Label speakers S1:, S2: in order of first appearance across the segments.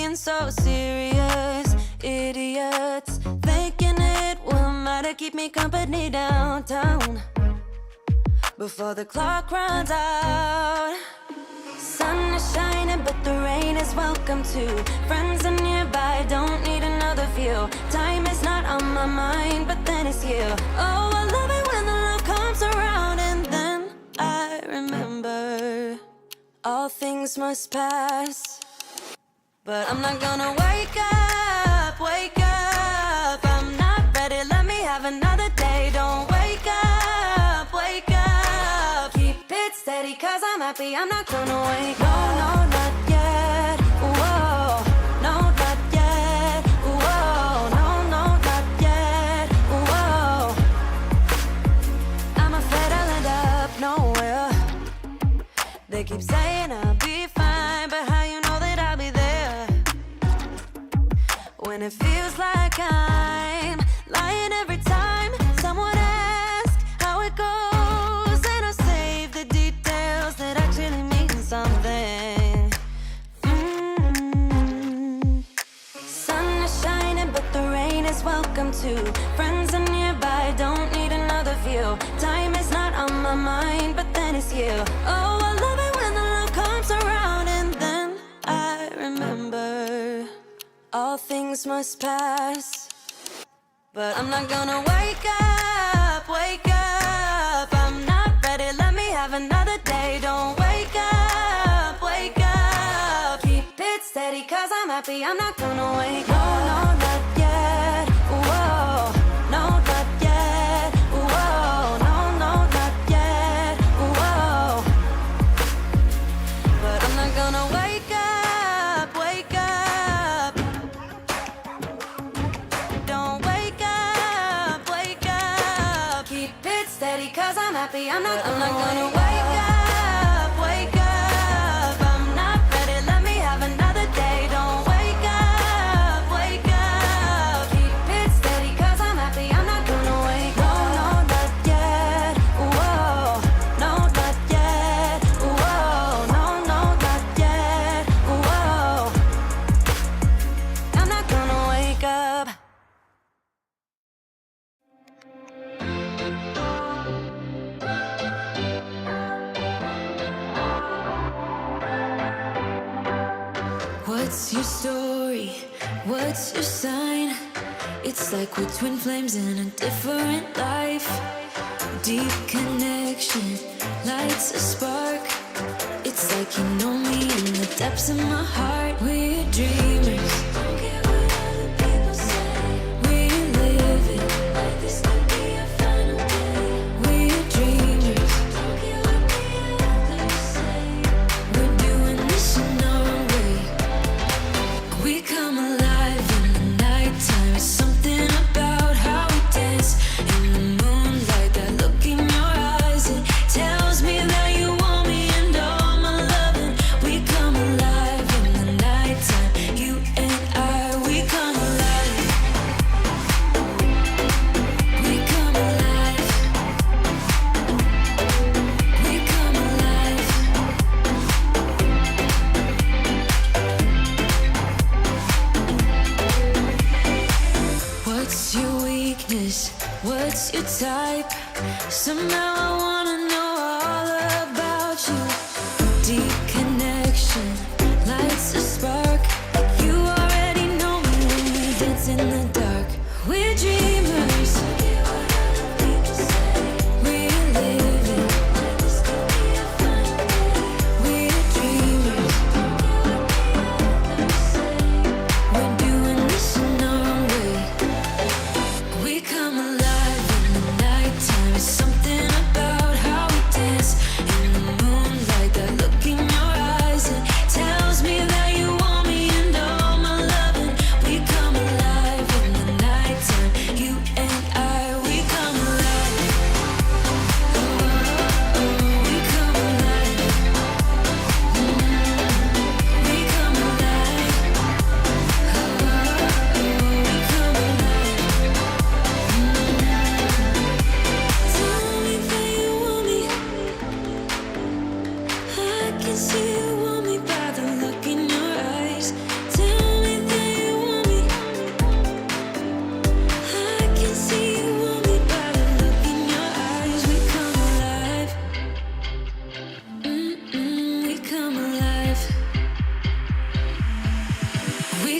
S1: being so serious. Idiots thinking it will matter, keep me company downtown before the clock runs out. Sun is shining, but the rain is welcome too. Friends are nearby, don't need another view. Time is not on my mind, but then it's you. Oh, I love it when the love comes around, and then I remember all things must pass. But I'm not gonna wake up, wake up. I'm not ready, let me have another day. Don't wake up, wake up. Keep it steady, cause I'm happy, I'm not gonna wake up. No, not yet, whoa. No, not yet, whoa. No, not yet, whoa. I'm afraid I'll end up nowhere. They keep saying I'll be fine, but how you know that I'll be there when it feels like I'm lying every time someone asks how it goes, and I save the details that actually mean something. Sun is shining, but the rain is welcome too. Friends are nearby, don't need another view. Time is not on my mind, but then it's you. Oh, I love it when the love comes around, and then I remember all things must pass. But I'm not gonna wake up, wake up. I'm not ready, let me have another day. Don't wake up, wake up. Keep it steady, cause I'm happy, I'm not gonna wake up. No, not yet, whoa. No, not yet, whoa. No, not yet, whoa. But I'm not gonna wake up, wake up. Don't wake up, wake up. Keep it steady, cause I'm happy, I'm not gonna wake up, wake up. I'm not ready, let me have another day. Don't wake up, wake up. Keep it steady, cause I'm happy, I'm not gonna wake up. No, not yet, whoa. No, not yet, whoa. No, not yet, whoa. I'm not gonna wake up. What's your story? What's your sign? It's like we're twin flames in a different life. Deep connection lights a spark. It's like you know me in the depths of my heart. We're dreamers. Don't care what other people say. We're living like this could be our final day. We're dreamers. Don't care what the others say. We're doing this in our own way. We come alive in the nighttime. It's something about how we dance in the moonlight. That look in your eyes, it tells me that you want me and all my loving. We come alive in the nighttime. You and I, we come alive. We come alive. We come alive. What's your weakness? What's your type? Somehow I wanna know all about you. Deep connection lights a spark. You already know me when we dance in the dark. We're dreamers. We're living. We're dreamers. We're doing this in our own way. We come alive in the nighttime. It's something about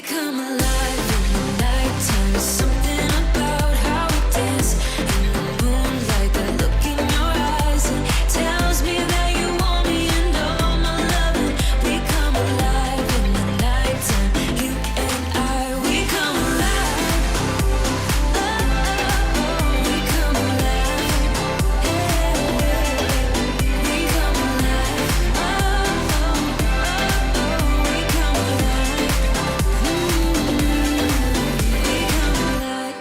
S1: come alive in the nighttime. There's something about how we dance in the moonlight. That look in your eyes, it tells me that you want me and all my loving. We come alive in the nighttime. You and I, we come alive. Oh, oh, oh, we come alive. Yeah, we come alive. Oh, oh, oh, oh, we come alive. We come alive.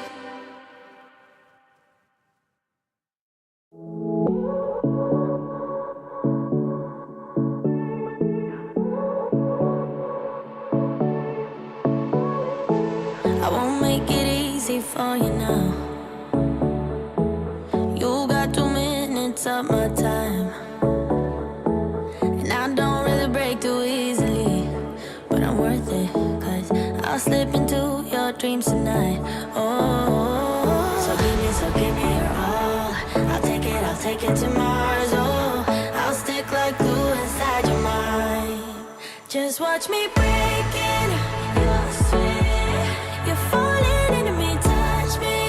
S1: I won't make it easy for you now. You got 2 minutes of my time, and I don't really break too easily, but I'm worth it, 'cause I'll slip into your dreams tonight. Oh, so give me your all. I'll take it to Mars. Oh, I'll stick like glue inside your mind. Just watch me breaking your sweat. You're falling into me, touch me.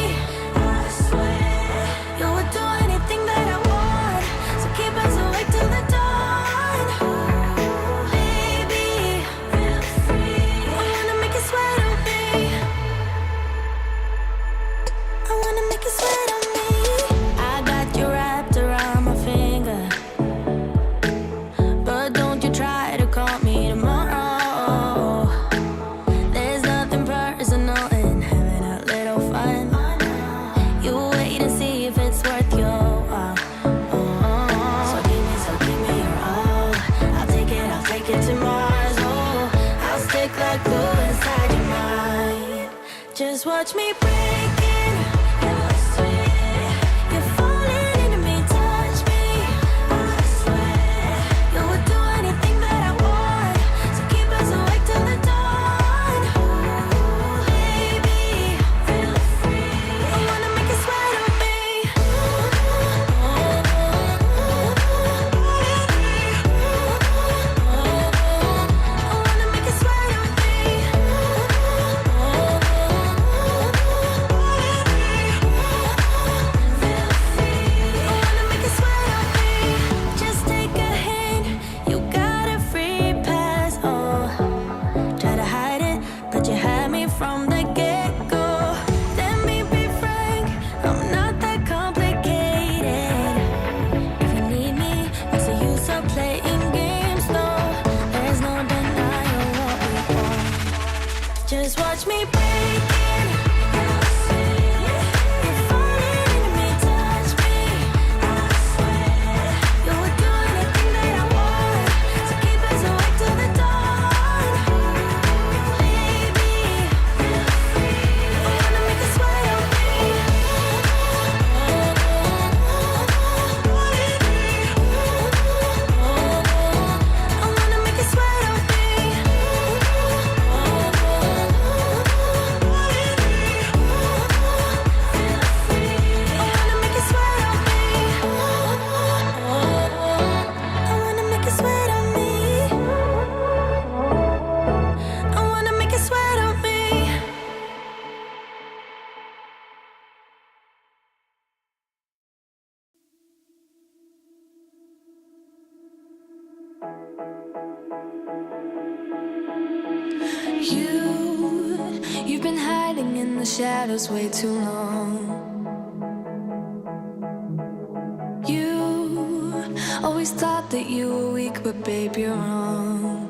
S1: I swear you would do anything that I want, so keep us awake till the dawn. Baby, feel free. I wanna make you sweat on me. I wanna make you sweat on me. I got you wrapped around my finger, but don't you try to call me tomorrow. There's nothing personal in having a little fun. You wait and see if it's worth your while. So give me your all. I'll take it to Mars. Oh, I'll stick like glue inside your mind. Just watch me breaking your sweat. You're falling into me, touch me. I swear you would do anything that I want, so keep us awake till the dawn. Baby, feel free. I wanna make you sweat on me. I wanna make you sweat on me. Feel free. I wanna make you sweat on me. Just take a hint, you got a free pass. Oh, try to hide it, but you had me from the get-go. Let me be frank, I'm not that complicated. If you need me, what's the use of playing games? though? There's no denying what we want. Just watch me breaking your sweat. You're falling into me, touch me. I swear you would do anything that I want, so keep us awake till the dawn. Baby, feel free. I wanna make you sweat on me. I wanna make you sweat on me. You've been hiding in the shadows way too long. You always thought that you were weak, but babe, you're wrong.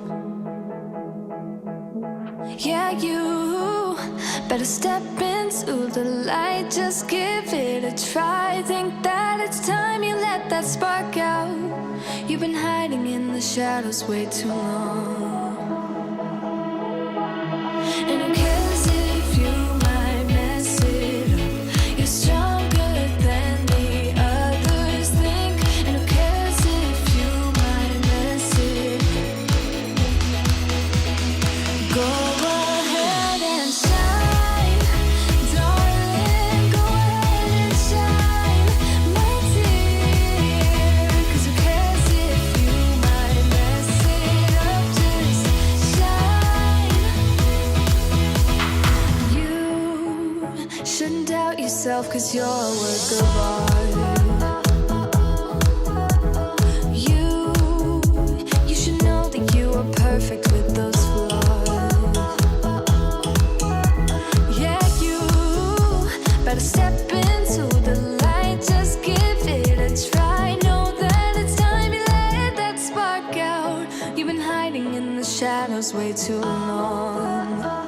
S1: Yeah, you better step into the light, just give it a try. Think that it's time you let that spark out. You've been hiding in the shadows way too long. And who cares if you might mess it up? You're stronger than the others think. And who cares if you might mess it up? Go ahead and shine, darling. Go ahead and shine, my dear. 'Cause who cares if you might mess it up? yourself, 'cause you're a work of art. You should know that you are perfect with those flaws. Yeah, you better step into the light, just give it a try. Know that it's time you let that spark out. You've been hiding in the shadows way too long.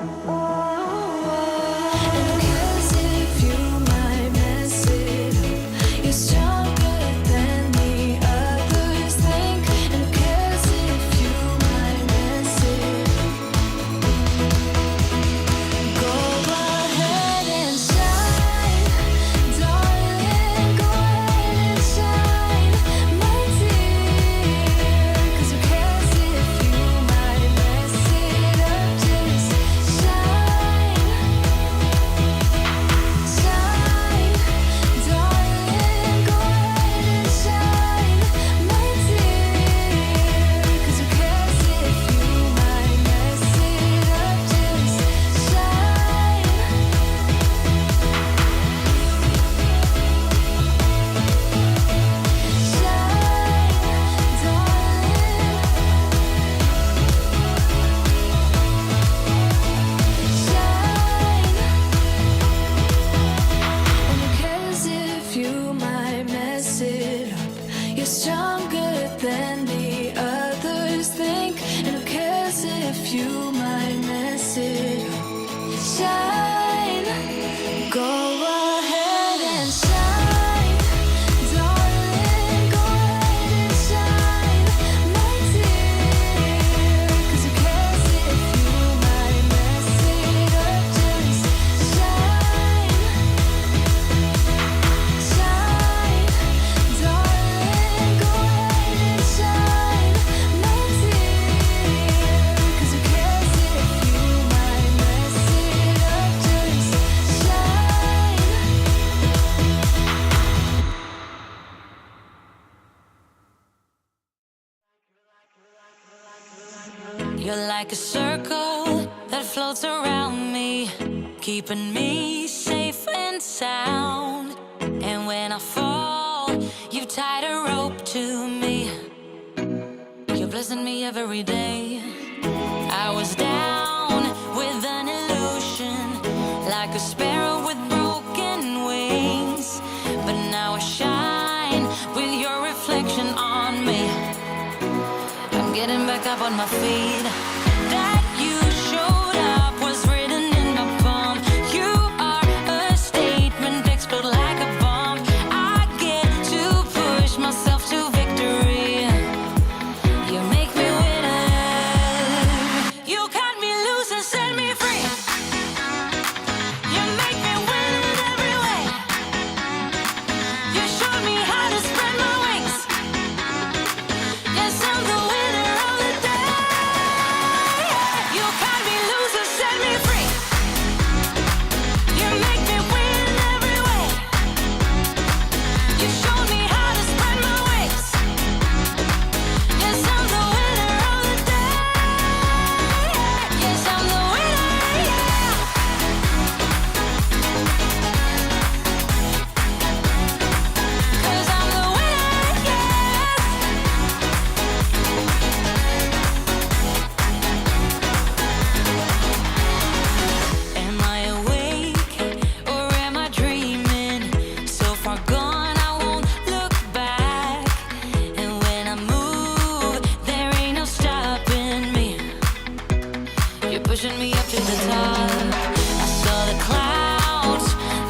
S1: You're like a circle that floats around me, keeping me safe and sound. And when I fall, you've tied a rope to me. You're blessing me every day. I was down with an illusion, like a sparrow with broken wings. But now I shine with your reflection on me. I'm getting back up on my feet. That you showed up was written in my palm. You are a statement, explode like a bomb. I get to push myself to victory. You make me winner. You cut me loose and set me free. You make me win in every way. You showed me how to spread my wings. Yes, I'm the winner of the day. You cut me loose and set me free. You make me win in every way. You showed me how to spread my wings. Yes, I'm the winner of the day. Yes, I'm the winner, yeah. 'Cause I'm the winner, yes. Am I awake or am I dreaming? So far gone, I won't look back. And when I move, there ain't no stopping me. You're pushing me up to the top. I saw the clouds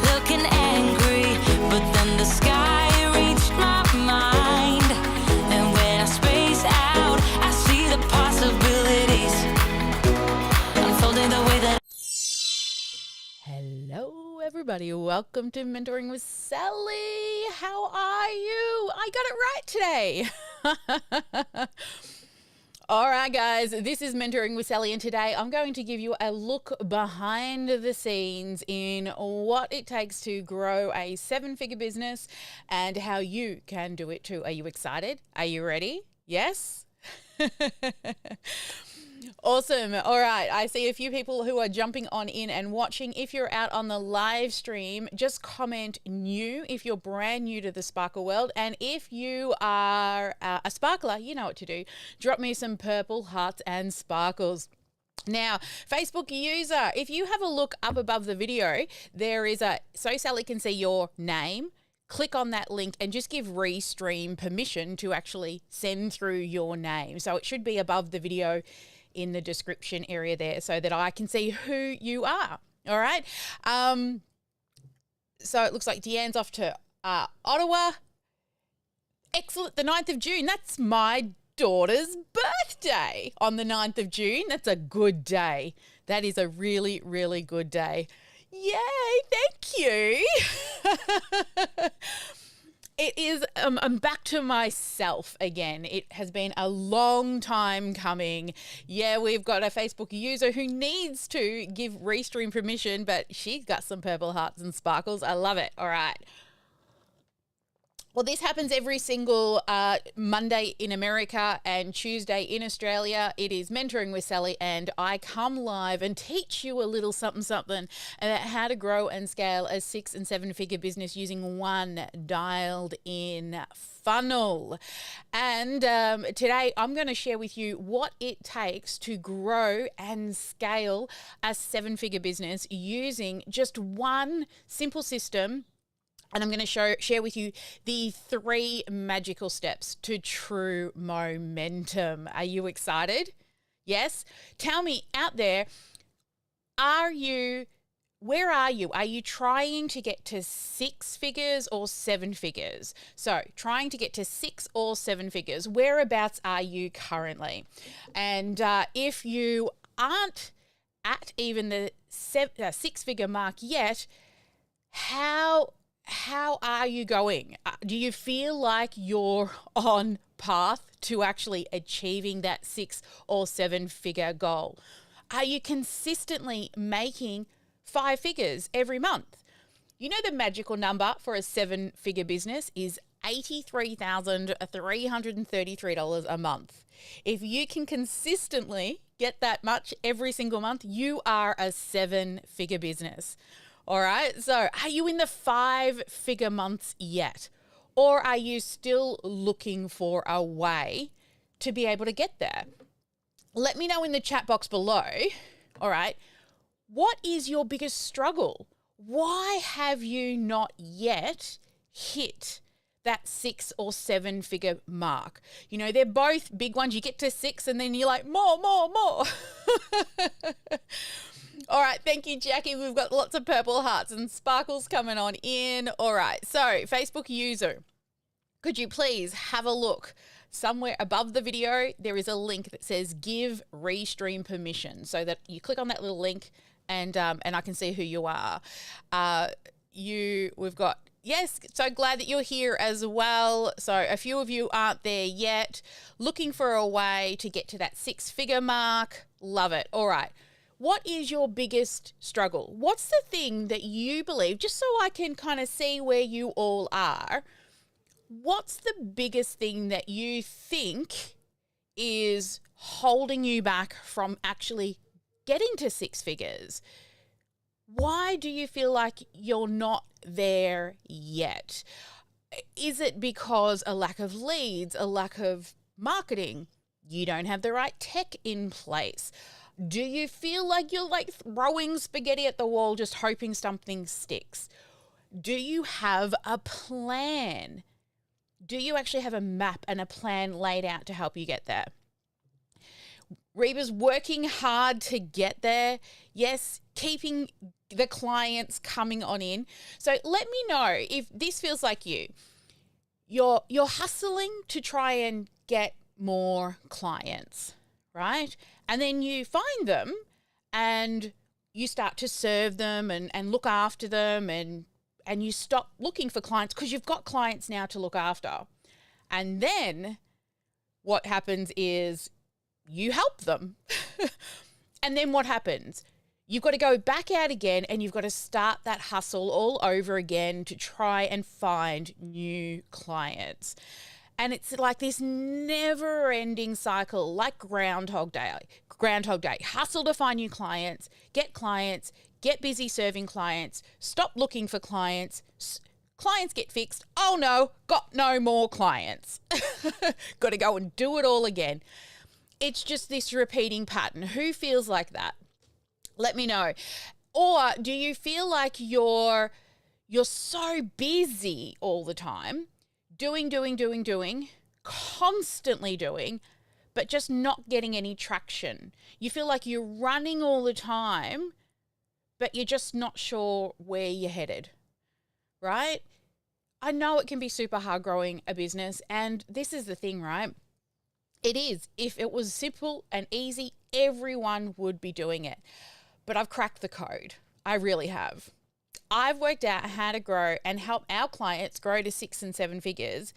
S1: looking angry, but then the sky reached my mind. And when I space out, I see the possibilities unfolding the way that.
S2: Hello, everybody. Welcome to Mentoring with Sally. How are you? I got it right today. All right, guys, this is Mentoring with Sally, and today I'm going to give you a look behind the scenes in what it takes to grow a 7-figure business and how you can do it too. Are you excited? Are you ready? Yes? Awesome. All right. I see a few people who are jumping on in and watching. If you're out on the live stream, just comment new if you're brand new to the Sparkle world. And if you are a sparkler, you know what to do. Drop me some purple hearts and sparkles. Now, Facebook user, if you have a look up above the video, there is so Sally can see your name. Click on that link and just give Restream permission to actually send through your name. So it should be above the video in the description area there so that I can see who you are. All right. So it looks like Deanne's off to Ottawa. Excellent. The 9th of June. That's my daughter's birthday on the 9th of June. That's a good day. That is a really, really good day. Yay, thank you. It is, I'm back to myself again. It has been a long time coming. Yeah, we've got a Facebook user who needs to give Restream permission, but she's got some purple hearts and sparkles. I love it. All right. Well, this happens every single Monday in America and Tuesday in Australia. It is Mentoring with Sally, and I come live and teach you a little something about how to grow and scale a 6- and 7-figure business using one dialed-in funnel. And today I'm going to share with you what it takes to grow and scale a 7-figure business using just one simple system. And I'm going to share with you the 3 magical steps to true momentum. Are you excited? Yes? Tell me out there, where are you? Are you trying to get to 6 figures or 7 figures? So trying to get to 6 or 7 figures, whereabouts are you currently? And if you aren't at even the 6-figure mark yet, how are you going? Do you feel like you're on path to actually achieving that 6 or 7-figure goal? Are you consistently making 5 figures every month? You know the magical number for a 7-figure business is $83,333 a month. If you can consistently get that much every single month, you are a 7-figure business. All right, so are you in the 5-figure months yet? Or are you still looking for a way to be able to get there? Let me know in the chat box below, all right, what is your biggest struggle? Why have you not yet hit that 6 or 7-figure mark? You know, they're both big ones. You get to 6 and then you're like, more. All right, thank you, Jackie. We've got lots of purple hearts and sparkles coming on in. All right, so Facebook user, could you please have a look? Somewhere above the video, there is a link that says give Restream permission, so that you click on that little link and I can see who you are. We've got, yes, so glad that you're here as well. So a few of you aren't there yet, looking for a way to get to that 6-figure mark. Love it. All right. What is your biggest struggle? What's the thing that you believe, just so I can kind of see where you all are, what's the biggest thing that you think is holding you back from actually getting to 6 figures? Why do you feel like you're not there yet? Is it because a lack of leads, a lack of marketing? You don't have the right tech in place? Do you feel like you're like throwing spaghetti at the wall, just hoping something sticks? Do you have a plan? Do you actually have a map and a plan laid out to help you get there? Reba's working hard to get there. Yes, keeping the clients coming on in. So let me know if this feels like you. You're hustling to try and get more clients, right? And then you find them and you start to serve them and look after them and you stop looking for clients because you've got clients now to look after. And then what happens is you help them. And then what happens? You've got to go back out again and you've got to start that hustle all over again to try and find new clients. And it's like this never-ending cycle, like Groundhog Day. Groundhog Day. Hustle to find new clients, get busy serving clients, stop looking for clients, clients get fixed. Oh no, got no more clients. Got to go and do it all again. It's just this repeating pattern. Who feels like that? Let me know. Or do you feel like you're so busy all the time, doing, constantly doing, but just not getting any traction? You feel like you're running all the time, but you're just not sure where you're headed, right? I know it can be super hard growing a business, and this is the thing, right? It is. If it was simple and easy, everyone would be doing it. But I've cracked the code. I really have. I've worked out how to grow and help our clients grow to 6 and 7 figures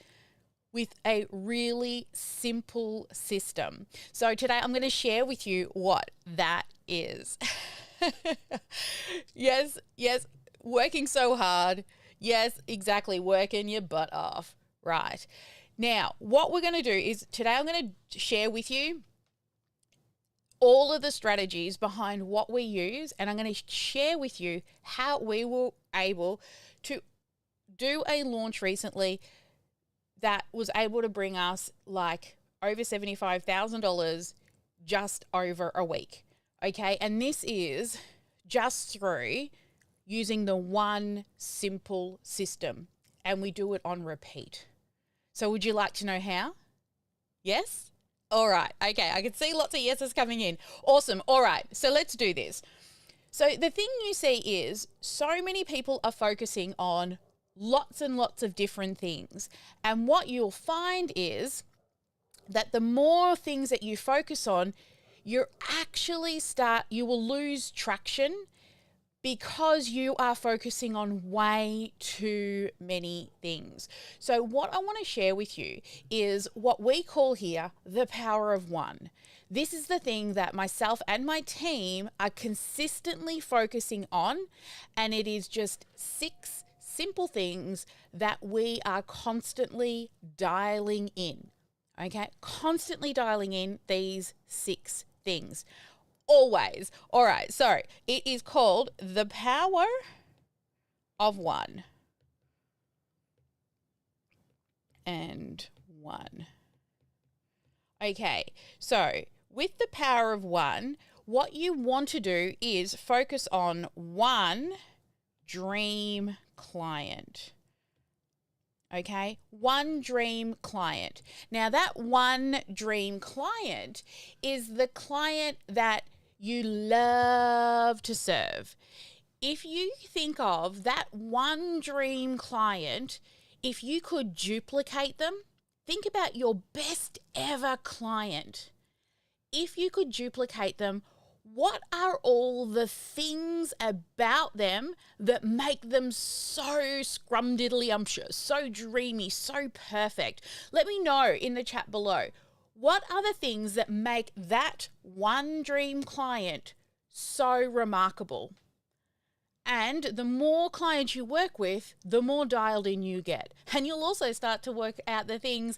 S2: with a really simple system. So today I'm going to share with you what that is. Yes, working so hard. Yes, exactly, working your butt off. Right. Now, what we're going to do is today I'm going to share with you all of the strategies behind what we use, and I'm going to share with you how we were able to do a launch recently that was able to bring us like over $75,000 just over a week. Okay. And this is just through using the one simple system, and we do it on repeat. So would you like to know how? Yes? All right. Okay. I can see lots of yeses coming in. Awesome. All right. So let's do this. So the thing you see is so many people are focusing on lots and lots of different things. And what you'll find is that the more things that you focus on, you will lose traction because you are focusing on way too many things. So what I want to share with you is what we call here the power of one. This is the thing that myself and my team are consistently focusing on, and it is just 6 simple things that we are constantly dialing in. Okay? Constantly dialing in these 6 things. Always. All right. So it is called the power of one. And one. Okay. So with the power of one, what you want to do is focus on one dream client. Okay, one dream client. Now that one dream client is the client that you love to serve. If you think of that one dream client, if you could duplicate them, think about your best ever client. If you could duplicate them, what are all the things about them that make them so scrumdiddlyumptious, so dreamy, so perfect? Let me know in the chat below. What are the things that make that one dream client so remarkable? And the more clients you work with, the more dialed in you get. And you'll also start to work out the things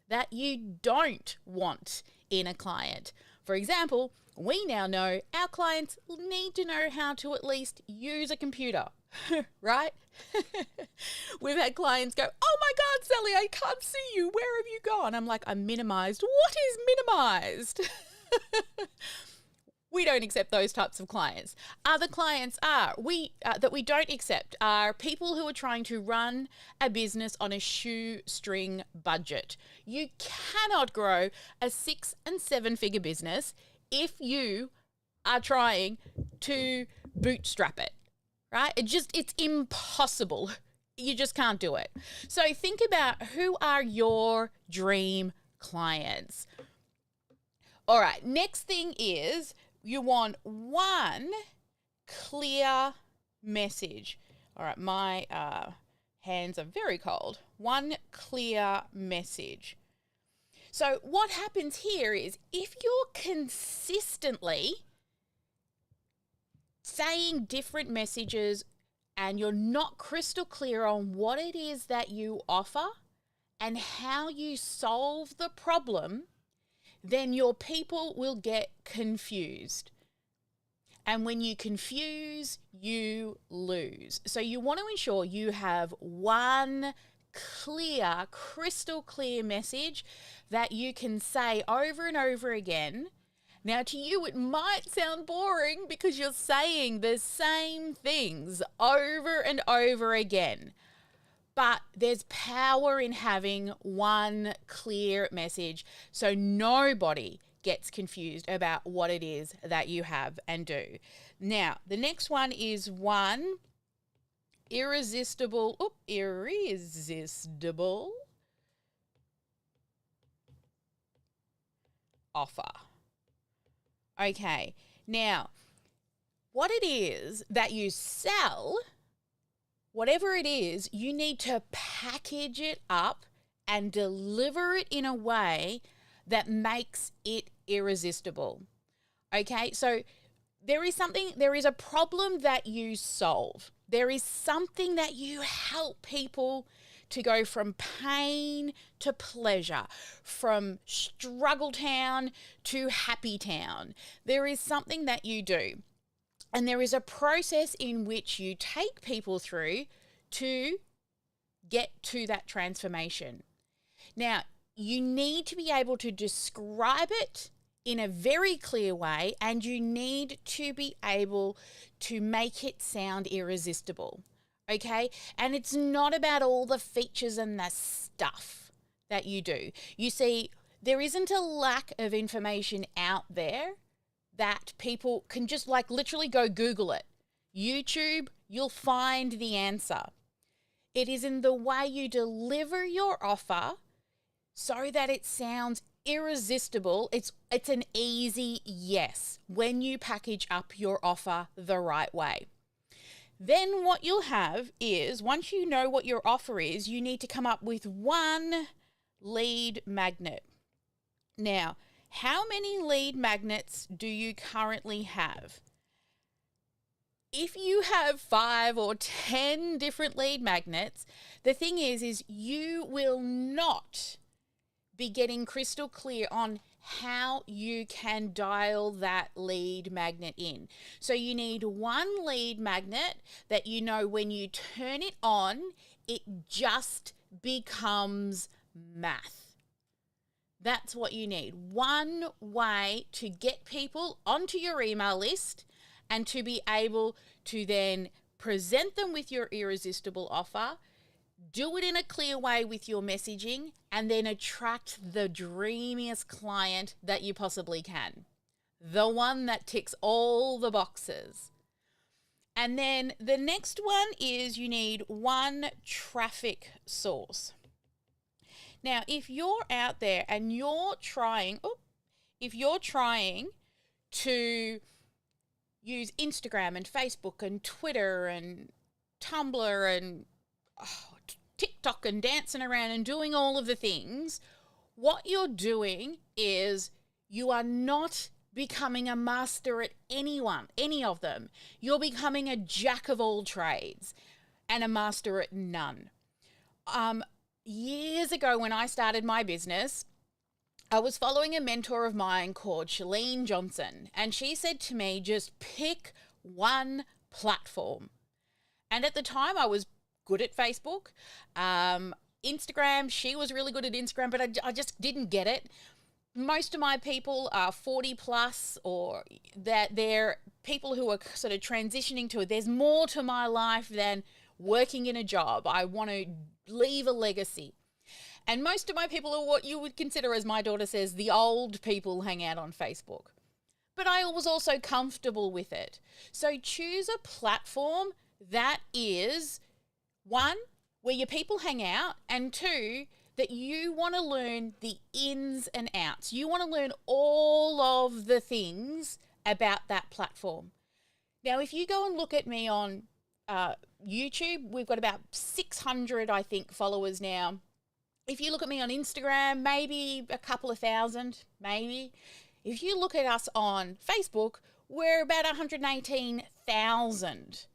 S2: that you don't want in a client. For example, we now know our clients need to know how to at least use a computer, right? We've had clients go, "Oh my God, Sally, I can't see you. Where have you gone?" I'm like, "I'm minimized." What is minimized? We don't accept those types of clients. Other clients that we don't accept are people who are trying to run a business on a shoestring budget. You cannot grow a 6 and 7 figure business if you are trying to bootstrap it, right? It's impossible. You just can't do it. So think about who are your dream clients. All right, next thing is you want one clear message. All right, my hands are very cold. One clear message. So what happens here is if you're consistently saying different messages and you're not crystal clear on what it is that you offer and how you solve the problem, then your people will get confused. And when you confuse, you lose. So you want to ensure you have one clear, crystal clear message that you can say over and over again. Now, to you, it might sound boring because you're saying the same things over and over again. But there's power in having one clear message so nobody gets confused about what it is that you have and do. Now, the next one is one irresistible offer. Okay, now, what it is that you sell, whatever it is, you need to package it up and deliver it in a way that makes it irresistible. Okay, so there is a problem that you solve. There is something that you help people to go from pain to pleasure, from struggle town to happy town. There is something that you do. And there is a process in which you take people through to get to that transformation. Now, you need to be able to describe it in a very clear way, and you need to be able to make it sound irresistible. Okay? And it's not about all the features and the stuff that you do. You see, there isn't a lack of information out there that people can just literally go Google it. YouTube, you'll find the answer. It is in the way you deliver your offer so that it sounds irresistible. It's an easy yes when you package up your offer the right way. Then what you'll have is, once you know what your offer is, you need to come up with one lead magnet. Now, how many lead magnets do you currently have? If you have 5 or 10 different lead magnets, the thing is you will not be getting crystal clear on how you can dial that lead magnet in. So you need one lead magnet that you know when you turn it on, it just becomes math. That's what you need. One way to get people onto your email list and to be able to then present them with your irresistible offer, do it in a clear way with your messaging, and then attract the dreamiest client that you possibly can. The one that ticks all the boxes. And then the next one is you need one traffic source. Now, if you're out there and you're trying to use Instagram and Facebook and Twitter and Tumblr and TikTok and dancing around and doing all of the things, what you're doing is you are not becoming a master at any of them. You're becoming a jack of all trades and a master at none. Years ago when I started my business, I was following a mentor of mine called Shalene Johnson, and she said to me, just pick one platform. And at the time I was good at Facebook. Instagram, she was really good at Instagram, but I just didn't get it. Most of my people are 40 plus, or that they're people who are sort of transitioning to it. There's more to my life than working in a job. I want to leave a legacy. And most of my people are what you would consider, as my daughter says, the old people hang out on Facebook. But I was also comfortable with it. So choose a platform that is, one, where your people hang out, and two, that you want to learn the ins and outs. You want to learn all of the things about that platform. Now, if you go and look at me on YouTube, we've got about 600, I think, followers now. If you look at me on Instagram, maybe a couple of thousand, maybe. If you look at us on Facebook, we're about 118,000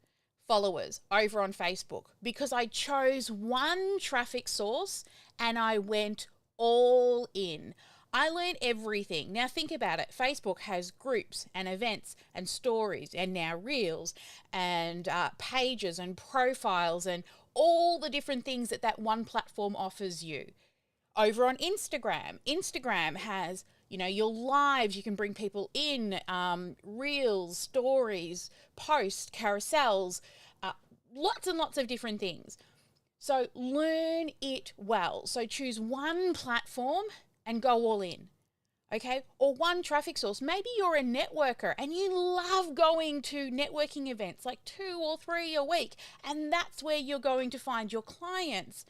S2: followers over on Facebook because I chose one traffic source and I went all in. I learned everything. Now think about it. Facebook has groups and events and stories and now reels and pages and profiles and all the different things that one platform offers you. Over on Instagram has, your lives, you can bring people in, reels, stories, posts, carousels, lots and lots of different things. So learn it well. So choose one platform and go all in, okay? Or one traffic source. Maybe you're a networker and you love going to networking events, like 2 or 3 a week, and that's where you're going to find your clients.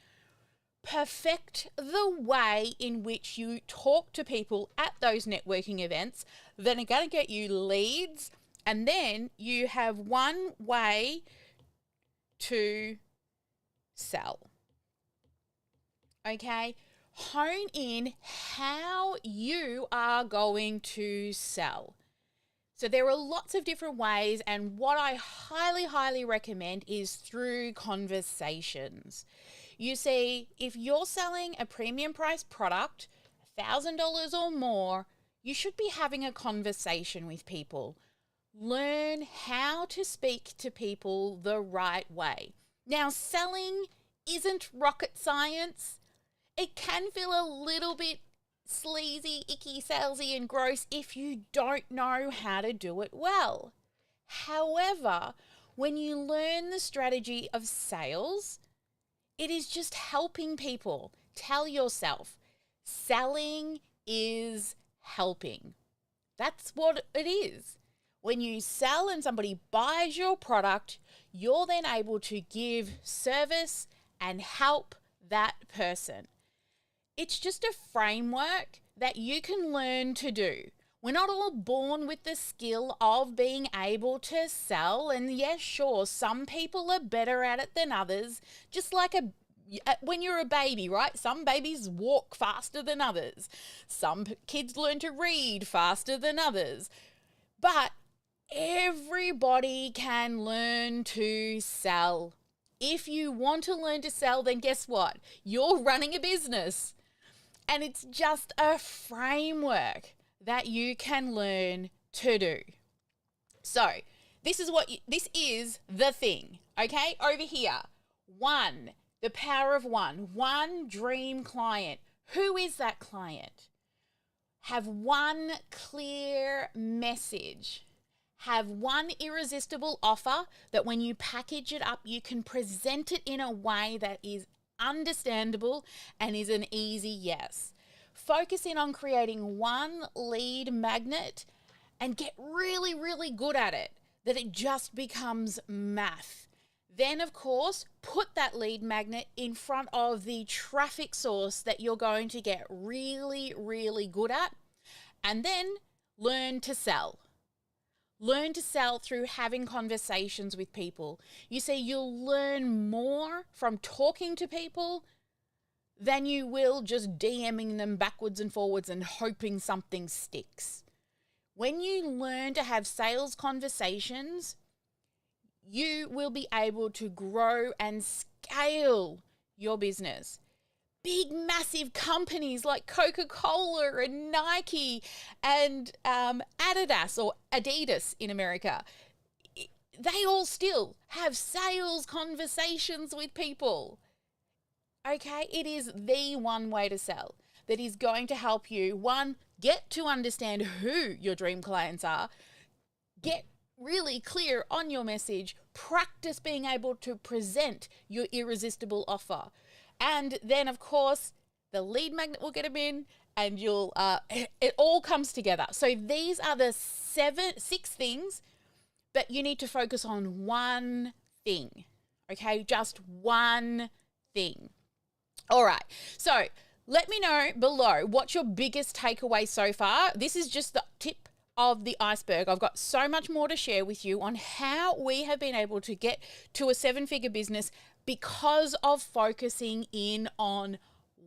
S2: Perfect the way in which you talk to people at those networking events that are going to get you leads, and then you have one way to sell. Okay? Hone in how you are going to sell. So there are lots of different ways, and what I highly, highly recommend is through conversations. You see, if you're selling a premium price product, $1,000 or more, you should be having a conversation with people. Learn how to speak to people the right way. Now, selling isn't rocket science. It can feel a little bit sleazy, icky, salesy, and gross if you don't know how to do it well. However, when you learn the strategy of sales, it is just helping people. Tell yourself, selling is helping. That's what it is. When you sell and somebody buys your product, you're then able to give service and help that person. It's just a framework that you can learn to do. We're not all born with the skill of being able to sell. And yes, sure, some people are better at it than others. Just like when you're a baby, right? Some babies walk faster than others. Some kids learn to read faster than others. But everybody can learn to sell. If you want to learn to sell, then guess what? You're running a business. And it's just a framework that you can learn to do. So this is the thing, okay? Over here, the power of one dream client. Who is that client? Have one clear message. Have one irresistible offer that when you package it up, you can present it in a way that is understandable and is an easy yes. Focus in on creating one lead magnet and get really, really good at it, that it just becomes math. Then, of course, put that lead magnet in front of the traffic source that you're going to get really, really good at, and then learn to sell. Learn to sell through having conversations with people. You see, you'll learn more from talking to people than you will just DMing them backwards and forwards and hoping something sticks. When you learn to have sales conversations, you will be able to grow and scale your business. Big, massive companies like Coca-Cola and Nike and Adidas or Adidas in America, they all still have sales conversations with people. Okay, it is the one way to sell that is going to help you, one, get to understand who your dream clients are, get really clear on your message, practice being able to present your irresistible offer. And then, of course, the lead magnet will get them in and it all comes together. So these are the 6 things, but you need to focus on one thing, okay? Just one thing. All right, so let me know below what's your biggest takeaway so far. This is just the tip of the iceberg. I've got so much more to share with you on how we have been able to get to a 7-figure business because of focusing in on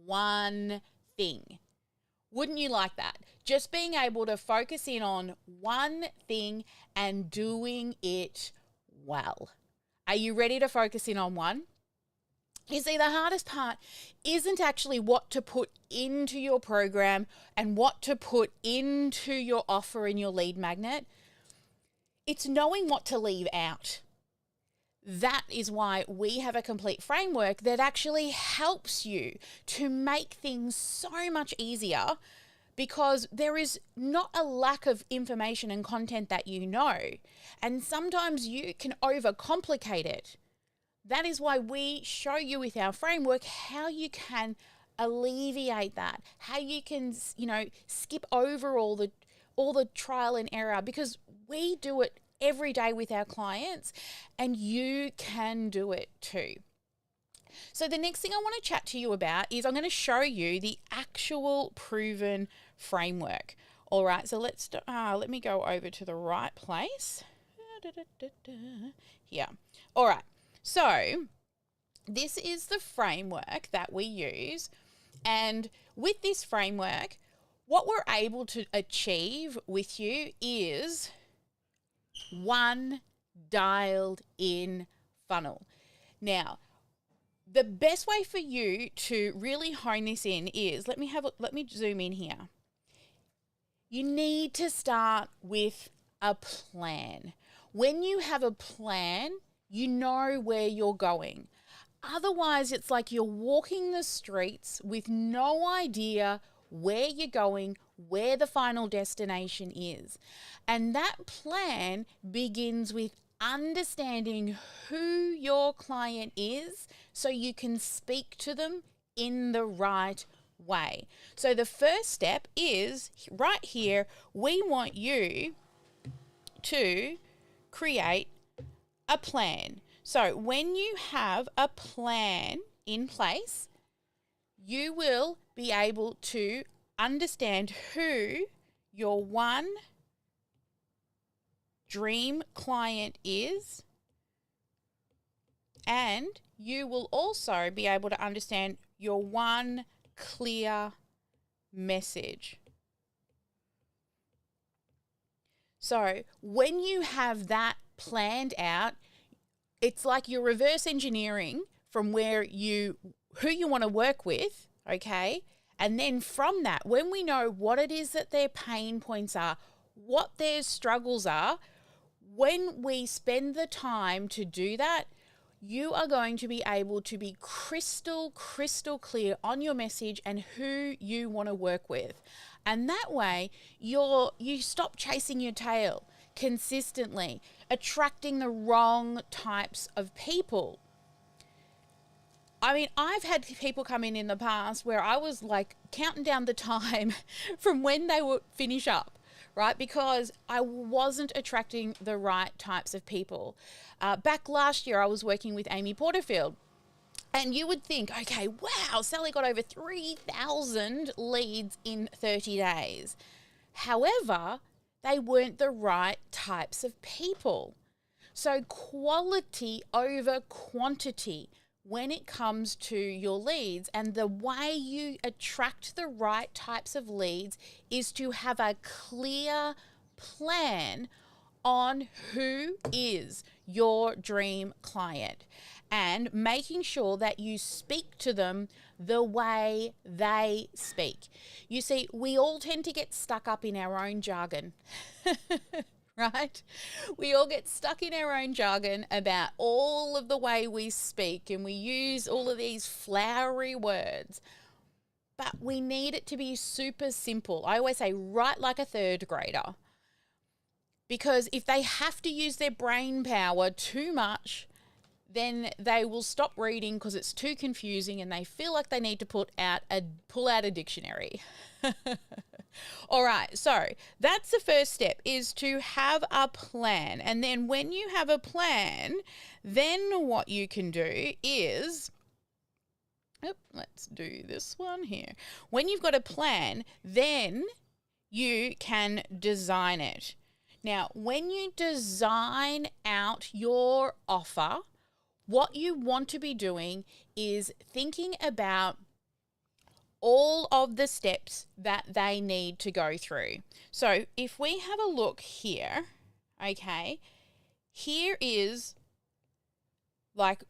S2: one thing. Wouldn't you like that? Just being able to focus in on one thing and doing it well. Are you ready to focus in on one? You see, the hardest part isn't actually what to put into your program and what to put into your offer in your lead magnet. It's knowing what to leave out. That is why we have a complete framework that actually helps you to make things so much easier, because there is not a lack of information and content that you know, and sometimes you can overcomplicate it. That is why we show you with our framework how you can alleviate that, how you can, skip over all the trial and error, because we do it every day with our clients and you can do it too. So the next thing I want to chat to you about is I'm going to show you the actual proven framework. All right, so let me go over to the right place. Here. All right. So this is the framework that we use, and with this framework, what we're able to achieve with you is one dialed in funnel. Now, the best way for you to really hone this in is, let me zoom in here. You need to start with a plan. When you have a plan, you know where you're going. Otherwise, it's like you're walking the streets with no idea where you're going, where the final destination is. And that plan begins with understanding who your client is so you can speak to them in the right way. So the first step is right here, we want you to create a plan. So when you have a plan in place, you will be able to understand who your one dream client is, and you will also be able to understand your one clear message. So when you have that planned out, it's like you're reverse engineering from who you want to work with, okay? And then from that, when we know what it is that their pain points are, what their struggles are, when we spend the time to do that, you are going to be able to be crystal clear on your message and who you want to work with. And that way, you stop chasing your tail consistently, attracting the wrong types of people. I mean, I've had people come in the past where I was like counting down the time from when they would finish up, right? Because I wasn't attracting the right types of people. Back last year, I was working with Amy Porterfield. And you would think, okay, wow, Sally got over 3,000 leads in 30 days. However, they weren't the right types of people. So quality over quantity when it comes to your leads, and the way you attract the right types of leads is to have a clear plan on who is your dream client and making sure that you speak to them the way they speak. You see, we all tend to get stuck up in our own jargon, right? We all get stuck in our own jargon about all of the way we speak, and we use all of these flowery words. But we need it to be super simple. I always say, write like a third grader. Because if they have to use their brain power too much, then they will stop reading because it's too confusing and they feel like they need to pull out a dictionary. All right, so that's the first step, is to have a plan. And then when you have a plan, then what you can do is, let's do this one here. When you've got a plan, then you can design it. Now, when you design out your offer, what you want to be doing is thinking about all of the steps that they need to go through. So if we have a look here, okay, here is like,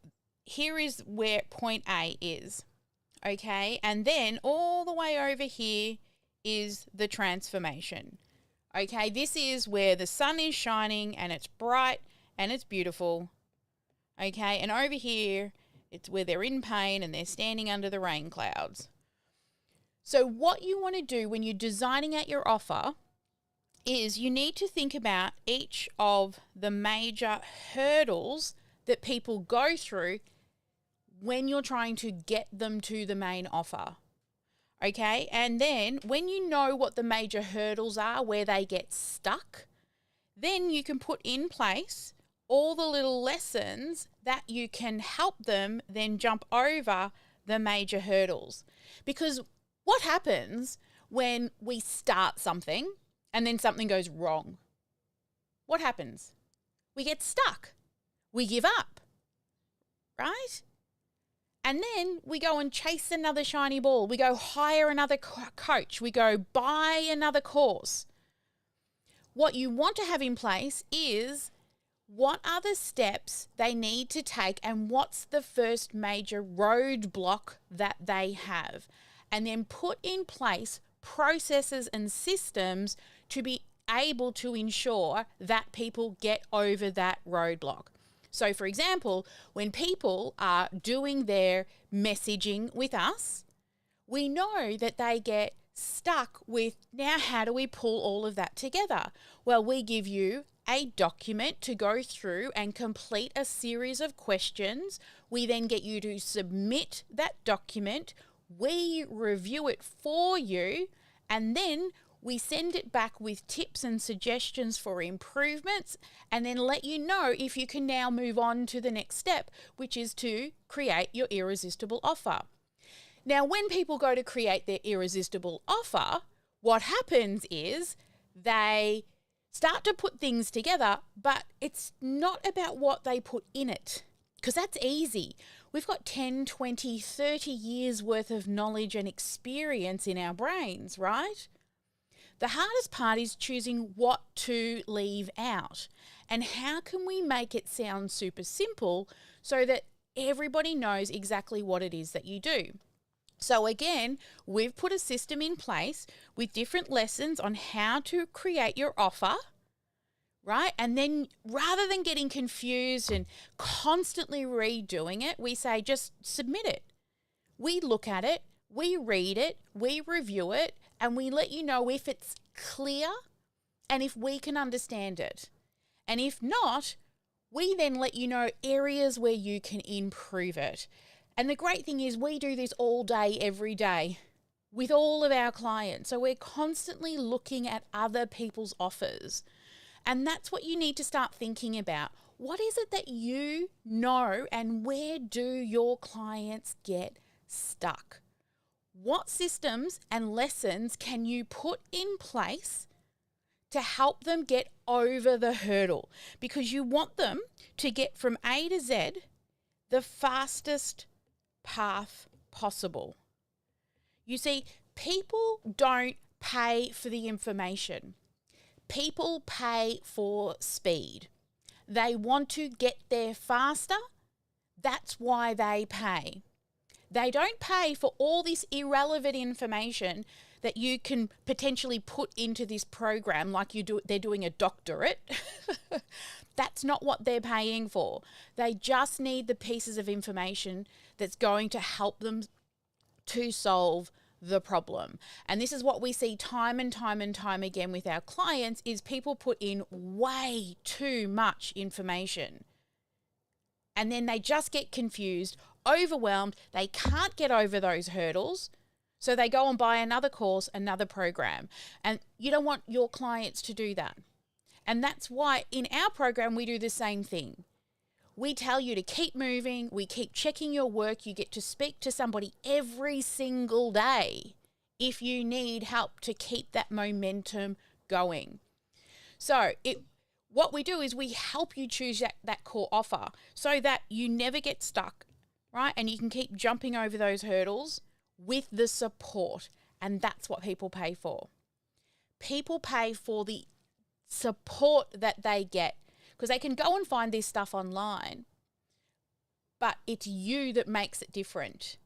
S2: here is where point A is, okay? And then all the way over here is the transformation, okay? This is where the sun is shining and it's bright and it's beautiful, okay? And over here, it's where they're in pain and they're standing under the rain clouds. So what you want to do when you're designing out your offer is you need to think about each of the major hurdles that people go through when you're trying to get them to the main offer. Okay? And then when you know what the major hurdles are, where they get stuck, then you can put in place all the little lessons that you can help them then jump over the major hurdles. Because what happens when we start something and then something goes wrong? What happens? We get stuck. We give up, right? And then we go and chase another shiny ball. We go hire another coach. We go buy another course. What you want to have in place is what are the steps they need to take and what's the first major roadblock that they have. And then put in place processes and systems to be able to ensure that people get over that roadblock. So, for example, when people are doing their messaging with us, we know that they get stuck with, now how do we pull all of that together? Well, we give you a document to go through and complete a series of questions. We then get you to submit that document. We review it for you, and then we send it back with tips and suggestions for improvements, and then let you know if you can now move on to the next step, which is to create your irresistible offer. Now, when people go to create their irresistible offer, what happens is they start to put things together, but it's not about what they put in it, because that's easy. We've got 10, 20, 30 years worth of knowledge and experience in our brains, right? The hardest part is choosing what to leave out. And how can we make it sound super simple so that everybody knows exactly what it is that you do? So again, we've put a system in place with different lessons on how to create your offer, right? And then rather than getting confused and constantly redoing it, we say just submit it. We look at it, we read it, we review it, and we let you know if it's clear and if we can understand it. And if not, we then let you know areas where you can improve it. And the great thing is we do this all day, every day with all of our clients. So we're constantly looking at other people's offers. And that's what you need to start thinking about. What is it that you know, and where do your clients get stuck? What systems and lessons can you put in place to help them get over the hurdle? Because you want them to get from A to Z the fastest path possible. You see, people don't pay for the information. People pay for speed. They want to get there faster. That's why they pay. They don't pay for all this irrelevant information that you can potentially put into this program like they're doing a doctorate. That's not what they're paying for. They just need the pieces of information that's going to help them to solve the problem. And this is what we see time and time and time again with our clients is people put in way too much information. And then they just get confused, overwhelmed. They can't get over those hurdles. So they go and buy another course, another program. And you don't want your clients to do that. And that's why in our program, we do the same thing. We tell you to keep moving. We keep checking your work. You get to speak to somebody every single day if you need help to keep that momentum going. So what we do is we help you choose that core offer so that you never get stuck, right? And you can keep jumping over those hurdles with the support. And that's what people pay for. People pay for the support that they get because they can go and find this stuff online. but it's you that makes it different.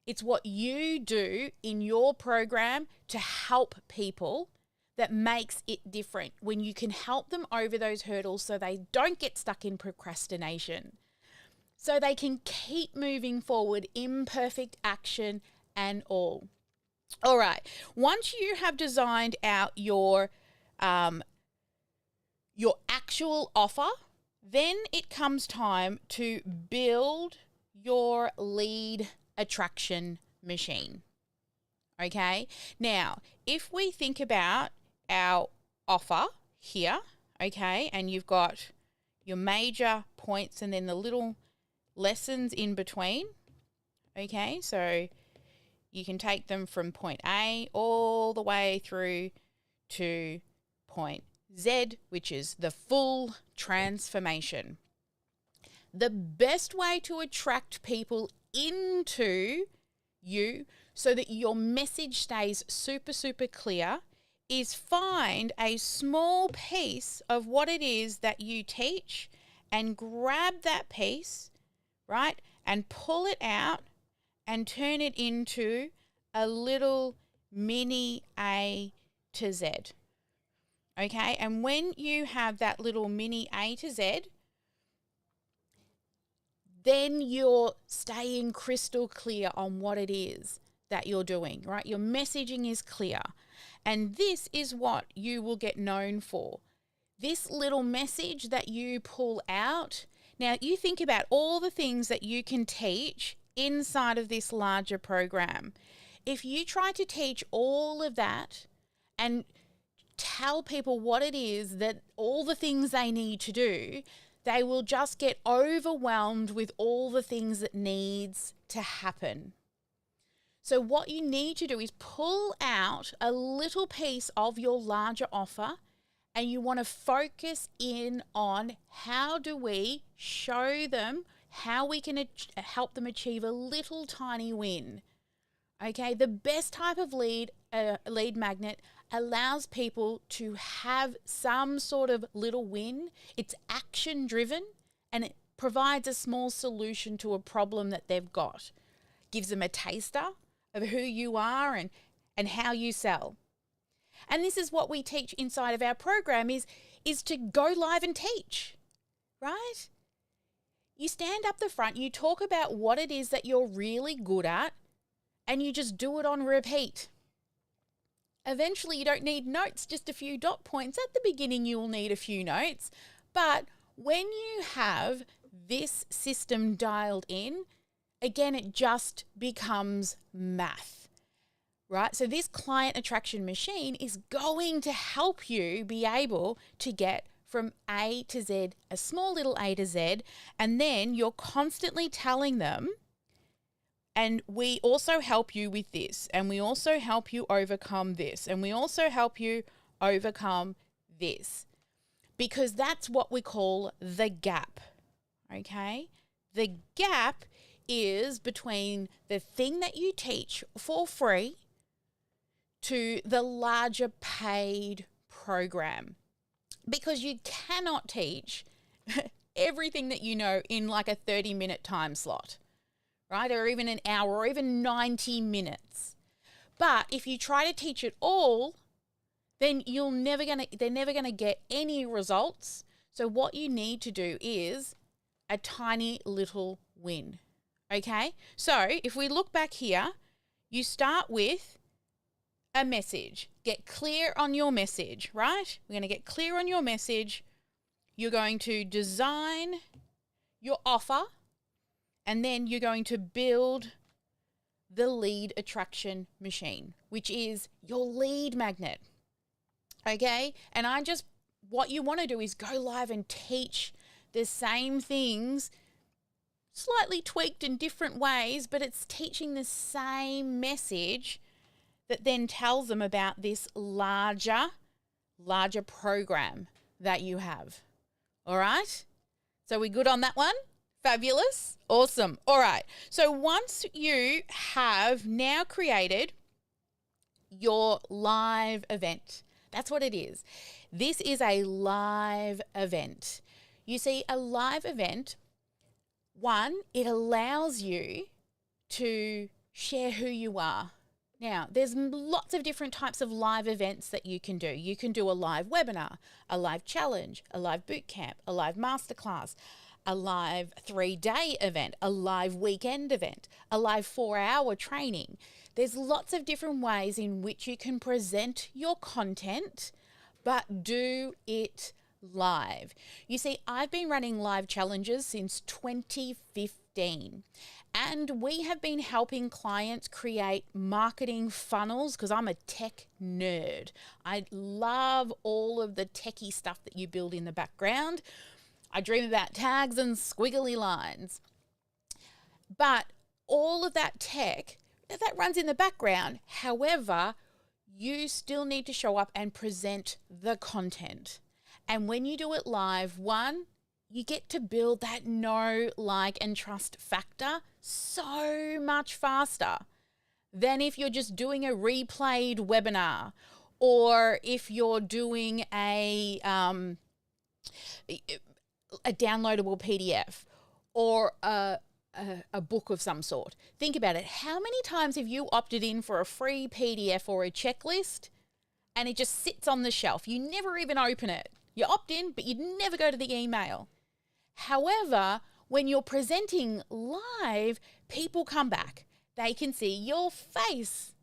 S2: It's what you do in your program to help people that makes it different, when you can help them over those hurdles so they don't get stuck in procrastination, so they can keep moving forward, imperfect action and all. All right, once you have designed out your actual offer, then it comes time to build your lead attraction machine. Okay, now if we think about our offer here, okay, and you've got your major points and then the little lessons in between, okay, so you can take them from point A all the way through to point Z, which is the full transformation. The best way to attract people into you so that your message stays super, super clear is find a small piece of what it is that you teach and grab that piece, right, and pull it out and turn it into a little mini A to Z. Okay, and when you have that little mini A to Z, then you're staying crystal clear on what it is that you're doing, right? Your messaging is clear. And this is what you will get known for. This little message that you pull out. Now, you think about all the things that you can teach inside of this larger program. If you try to teach all of that and tell people what it is, that all the things they need to do, they will just get overwhelmed with all the things that needs to happen. So what you need to do is pull out a little piece of your larger offer, and you want to focus in on how do we show them how we can help them achieve a little tiny win. Okay, the best type of lead magnet allows people to have some sort of little win. It's action driven and it provides a small solution to a problem that they've got. Gives them a taster of who you are and how you sell. And this is what we teach inside of our program is to go live and teach, right? You stand up the front, you talk about what it is that you're really good at, and you just do it on repeat. Eventually, you don't need notes, just a few dot points. At the beginning, you will need a few notes. But when you have this system dialed in, again, it just becomes math, right? So this client attraction machine is going to help you be able to get from A to Z, a small little A to Z, and then you're constantly telling them, and we also help you with this, and we also help you overcome this, and we also help you overcome this, because that's what we call the gap, okay? The gap is between the thing that you teach for free to the larger paid program, because you cannot teach everything that you know in like a 30-minute time slot, right? Or even an hour or even 90 minutes. But if you try to teach it all, then they're never going to get any results. So what you need to do is a tiny little win. Okay? So if we look back here, you start with a message. Get clear on your message, right? We're going to get clear on your message. You're going to design your offer, and then you're going to build the lead attraction machine, which is your lead magnet. Okay? And what you want to do is go live and teach the same things, slightly tweaked in different ways, but it's teaching the same message that then tells them about this larger program that you have. All right? So we good on that one? Fabulous. Awesome. All right. So once you have now created your live event, that's what it is. This is a live event. You see, a live event, One, it allows you to share who you are. Now, there's lots of different types of live events that you can do. You can do a live webinar, a live challenge, a live boot camp, a live masterclass, a live 3-day event, a live weekend event, a live 4-hour training. There's lots of different ways in which you can present your content, but do it live. You see, I've been running live challenges since 2015. And we have been helping clients create marketing funnels because I'm a tech nerd. I love all of the techie stuff that you build in the background. I dream about tags and squiggly lines. But all of that tech, that runs in the background. However, you still need to show up and present the content. And when you do it live, one, you get to build that know, like, and trust factor so much faster than if you're just doing a replayed webinar, or if you're doing a downloadable PDF or a book of some sort. Think about it. How many times have you opted in for a free PDF or a checklist and it just sits on the shelf? You never even open it. You opt in, but you never go to the email. However, when you're presenting live, people come back. They can see your face.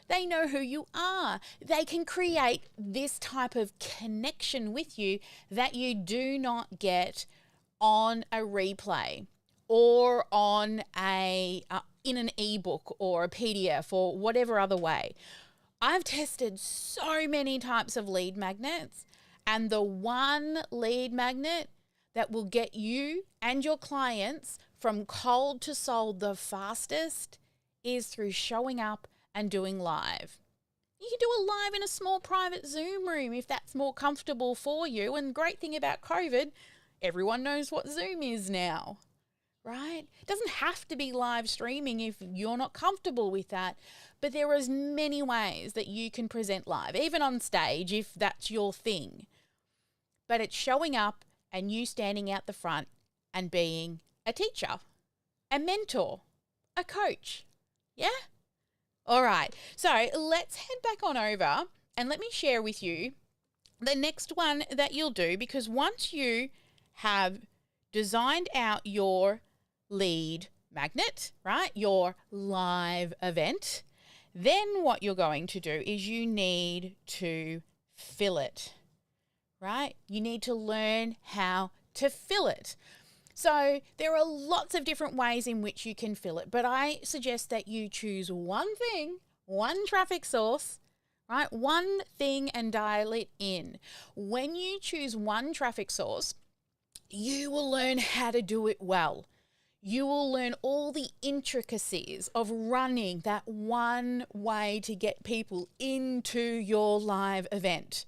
S2: They know who you are. They can create this type of connection with you that you do not get on a replay or on in an ebook or a PDF or whatever other way. I've tested so many types of lead magnets, and the one lead magnet that will get you and your clients from cold to sold the fastest is through showing up and doing live. You can do a live in a small private Zoom room if that's more comfortable for you. And the great thing about COVID, everyone knows what Zoom is now, right? It doesn't have to be live streaming if you're not comfortable with that. But there are as many ways that you can present live, even on stage if that's your thing. But it's showing up and you standing out the front and being a teacher, a mentor, a coach. Yeah? All right. So let's head back on over and let me share with you the next one that you'll do, because once you have designed out your lead magnet, right, your live event, then what you're going to do is you need to fill it. Right? You need to learn how to fill it. So there are lots of different ways in which you can fill it, but I suggest that you choose one thing, one traffic source, right? One thing, and dial it in. When you choose one traffic source, you will learn how to do it well. You will learn all the intricacies of running that one way to get people into your live event.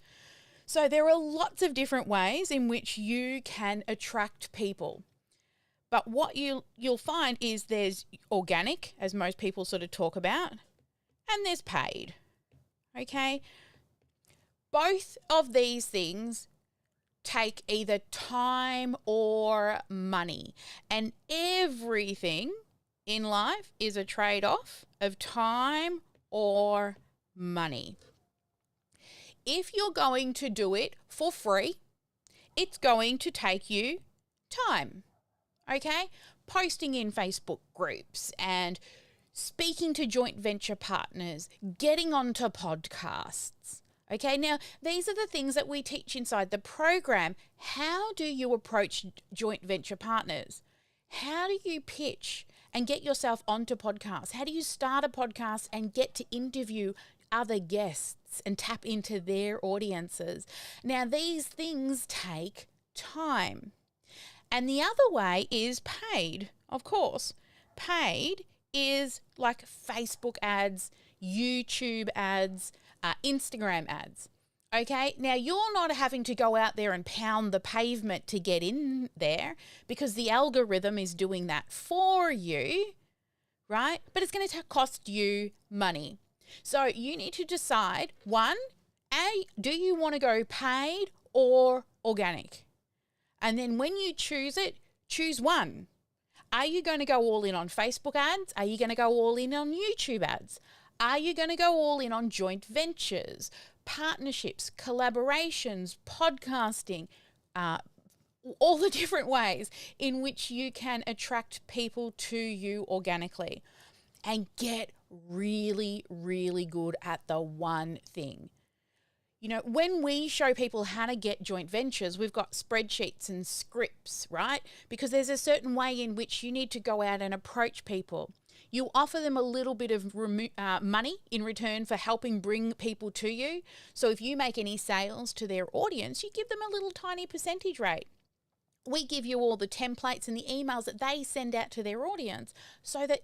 S2: So there are lots of different ways in which you can attract people. But what you'll find is there's organic, as most people sort of talk about, and there's paid. Okay? Both of these things take either time or money. And everything in life is a trade-off of time or money. If you're going to do it for free, it's going to take you time, okay? Posting in Facebook groups and speaking to joint venture partners, getting onto podcasts, okay? Now, these are the things that we teach inside the program. How do you approach joint venture partners? How do you pitch and get yourself onto podcasts? How do you start a podcast and get to interview other guests and tap into their audiences? Now, these things take time. And the other way is paid, of course. Paid is like Facebook ads, YouTube ads, Instagram ads. Okay, now you're not having to go out there and pound the pavement to get in there because the algorithm is doing that for you, right? But it's going to cost you money. So you need to decide, one, do you want to go paid or organic? And then when you choose it, choose one. Are you going to go all in on Facebook ads? Are you going to go all in on YouTube ads? Are you going to go all in on joint ventures, partnerships, collaborations, podcasting, all the different ways in which you can attract people to you organically, and get really, really good at the one thing? You know, when we show people how to get joint ventures, we've got spreadsheets and scripts, right? Because there's a certain way in which you need to go out and approach people. You offer them a little bit of money in return for helping bring people to you. So if you make any sales to their audience, you give them a little tiny percentage rate. We give you all the templates and the emails that they send out to their audience so that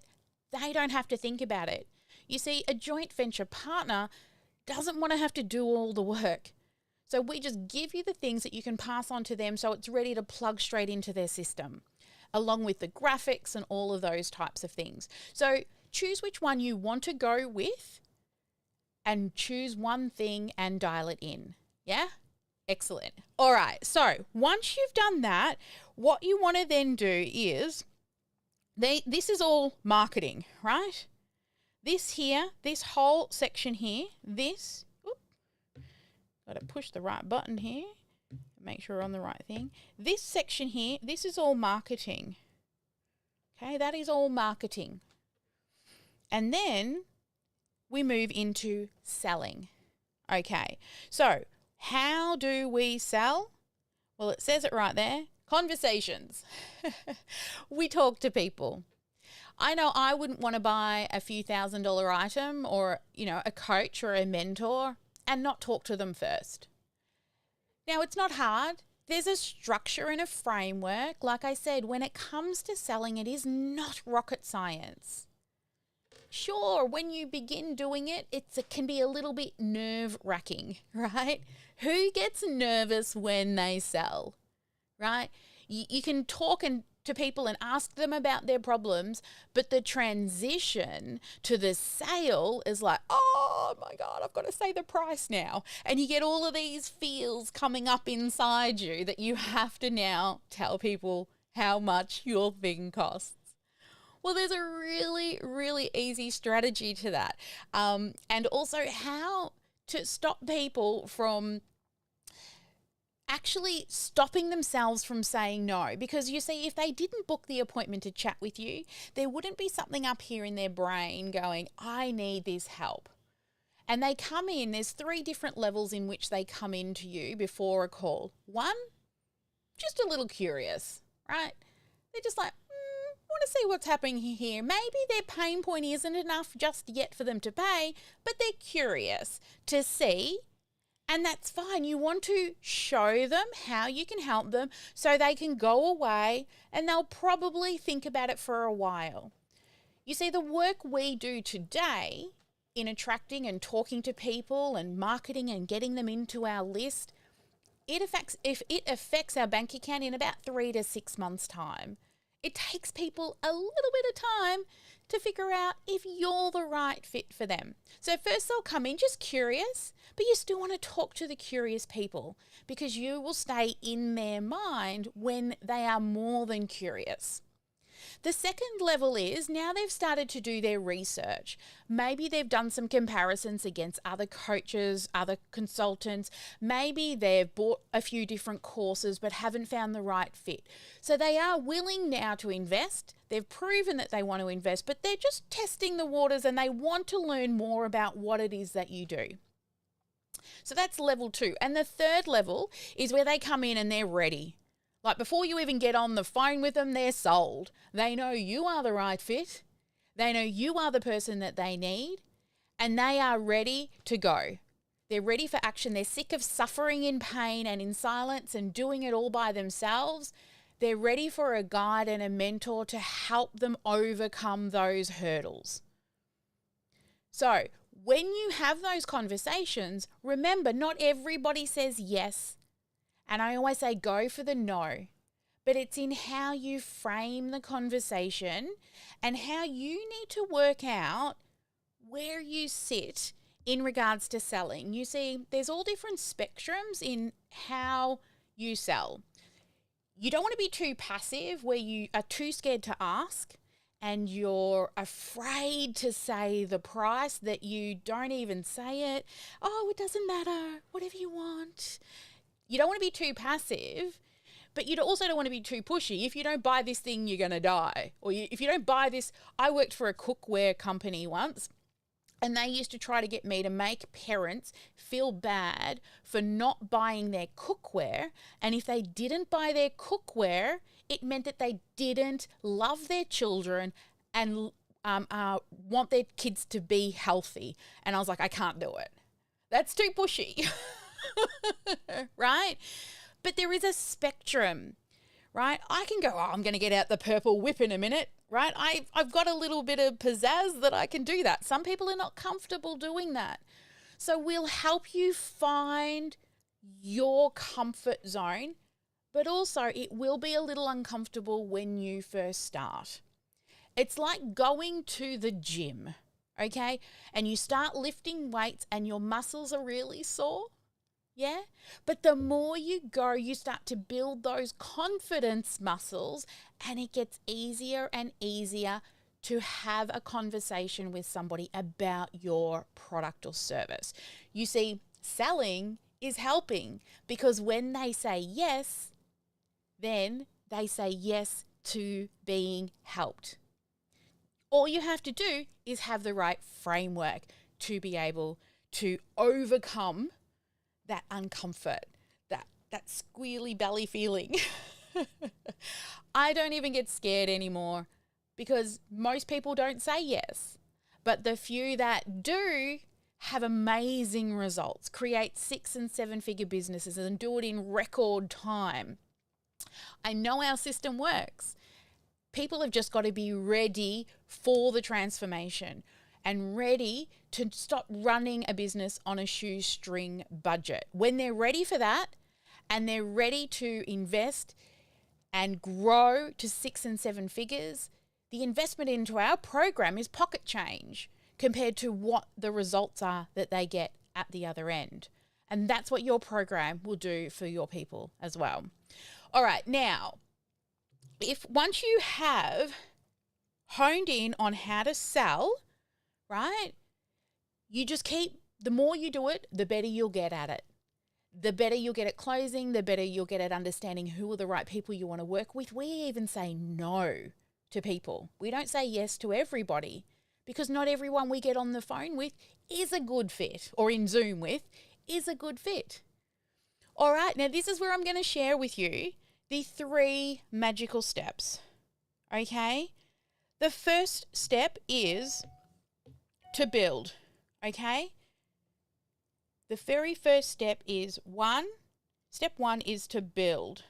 S2: they don't have to think about it. You see, a joint venture partner doesn't want to have to do all the work. So we just give you the things that you can pass on to them so it's ready to plug straight into their system, along with the graphics and all of those types of things. So choose which one you want to go with and choose one thing and dial it in. Yeah? Excellent. All right. So once you've done that, what you want to then do is, this is all marketing, right? This here, this whole section here, got to push the right button here, make sure we're on the right thing. This section here, this is all marketing. Okay, that is all marketing. And then we move into selling. Okay, so how do we sell? Well, it says it right there. Conversations. We talk to people. I know I wouldn't want to buy a few $1,000 item or, a coach or a mentor and not talk to them first. Now, it's not hard. There's a structure and a framework. Like I said, when it comes to selling, it is not rocket science. Sure, when you begin doing it, it can be a little bit nerve-wracking, right? Who gets nervous when they sell, right? You can talk to people and ask them about their problems, but the transition to the sale is like, oh my God, I've got to say the price now. And you get all of these feels coming up inside you that you have to now tell people how much your thing costs. Well, there's a really, really easy strategy to that. And also how to stop people from actually stopping themselves from saying no. Because you see, if they didn't book the appointment to chat with you, there wouldn't be something up here in their brain going, I need this help. And they come in, there's 3 different levels in which they come into you before a call. 1, just a little curious, right? They're just like, I want to see what's happening here. Maybe their pain point isn't enough just yet for them to pay, but they're curious to see. And that's fine. You want to show them how you can help them so they can go away and they'll probably think about it for a while. You see, the work we do today in attracting and talking to people and marketing and getting them into our list, it affects our bank account in about 3 to 6 months' time. It takes people a little bit of time to figure out if you're the right fit for them. So first they'll come in just curious, but you still want to talk to the curious people because you will stay in their mind when they are more than curious. The second level is now they've started to do their research. Maybe they've done some comparisons against other coaches, other consultants. Maybe they've bought a few different courses but haven't found the right fit. So they are willing now to invest. They've proven that they want to invest, but they're just testing the waters and they want to learn more about what it is that you do. So that's level 2. And the third level is where they come in and they're ready. Like before you even get on the phone with them, they're sold. They know you are the right fit. They know you are the person that they need, and they are ready to go. They're ready for action. They're sick of suffering in pain and in silence and doing it all by themselves. They're ready for a guide and a mentor to help them overcome those hurdles. So when you have those conversations, remember, not everybody says yes. And I always say go for the no, but it's in how you frame the conversation and how you need to work out where you sit in regards to selling. You see, there's all different spectrums in how you sell. You don't want to be too passive where you are too scared to ask and you're afraid to say the price, that you don't even say it. Oh, it doesn't matter, whatever you want. You don't want to be too passive, but you also don't want to be too pushy. If you don't buy this thing, you're going to die. Or if you don't buy this, I worked for a cookware company once, and they used to try to get me to make parents feel bad for not buying their cookware. And if they didn't buy their cookware, it meant that they didn't love their children and want their kids to be healthy. And I was like, I can't do it. That's too pushy, right? But there is a spectrum, right? I can go, oh, I'm going to get out the purple whip in a minute, right? I've got a little bit of pizzazz that I can do that. Some people are not comfortable doing that. So we'll help you find your comfort zone, but also it will be a little uncomfortable when you first start. It's like going to the gym, okay? And you start lifting weights and your muscles are really sore. Yeah. But the more you go, you start to build those confidence muscles, and it gets easier and easier to have a conversation with somebody about your product or service. You see, selling is helping, because when they say yes, then they say yes to being helped. All you have to do is have the right framework to be able to overcome that uncomfort, that squealy belly feeling. I don't even get scared anymore, because most people don't say yes. But the few that do have amazing results, create 6- and 7-figure businesses, and do it in record time. I know our system works. People have just got to be ready for the transformation and ready to stop running a business on a shoestring budget. When they're ready for that, and they're ready to invest and grow to 6 and 7 figures, the investment into our program is pocket change compared to what the results are that they get at the other end. And that's what your program will do for your people as well. All right, now, once you have honed in on how to sell, right, you just the more you do it, the better you'll get at it. The better you'll get at closing, the better you'll get at understanding who are the right people you want to work with. We even say no to people. We don't say yes to everybody, because not everyone we get on the phone with is a good fit, or in Zoom with is a good fit. All right, now this is where I'm going to share with you the 3 magical steps, okay? The first step is to build, okay? The very first step is step one is to build.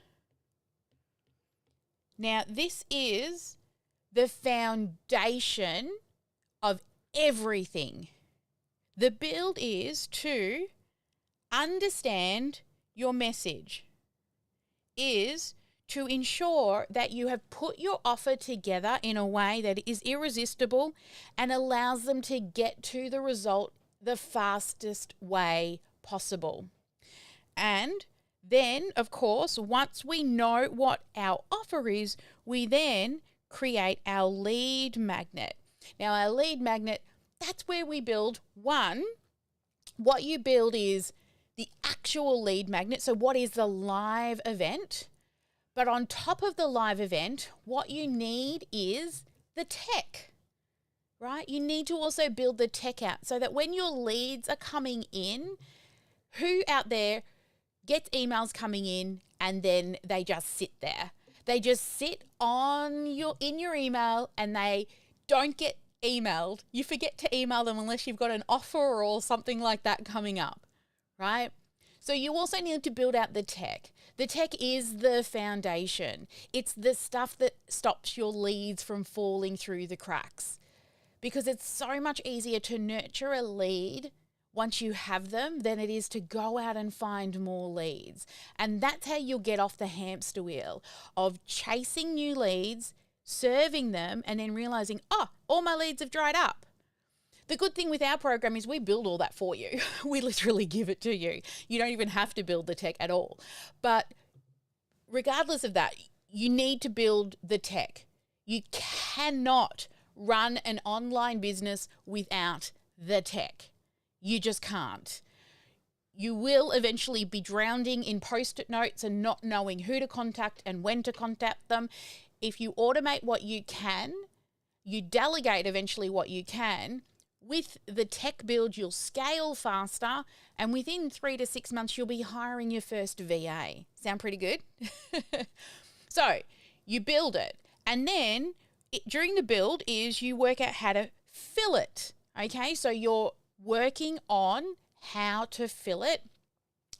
S2: Now, this is the foundation of everything. The build is to understand your message, is to ensure that you have put your offer together in a way that is irresistible and allows them to get to the result the fastest way possible. And then, of course, once we know what our offer is, we then create our lead magnet. Now, our lead magnet, that's where we build what you build is the actual lead magnet. So what is the live event? But on top of the live event, what you need is the tech, right? You need to also build the tech out so that when your leads are coming in, who out there gets emails coming in and then they just sit there? They just sit in your email and they don't get emailed. You forget to email them unless you've got an offer or something like that coming up, right? So you also need to build out the tech. The tech is the foundation. It's the stuff that stops your leads from falling through the cracks, because it's so much easier to nurture a lead once you have them than it is to go out and find more leads. And that's how you'll get off the hamster wheel of chasing new leads, serving them, and then realizing, oh, all my leads have dried up. The good thing with our program is we build all that for you. We literally give it to you. You don't even have to build the tech at all. But regardless of that, you need to build the tech. You cannot run an online business without the tech. You just can't. You will eventually be drowning in post-it notes and not knowing who to contact and when to contact them. If you automate what you can, you delegate eventually what you can. With the tech build, you'll scale faster, and within 3 to 6 months, you'll be hiring your first VA. Sound pretty good? So you build it, and then during the build is you work out how to fill it. Okay, so you're working on how to fill it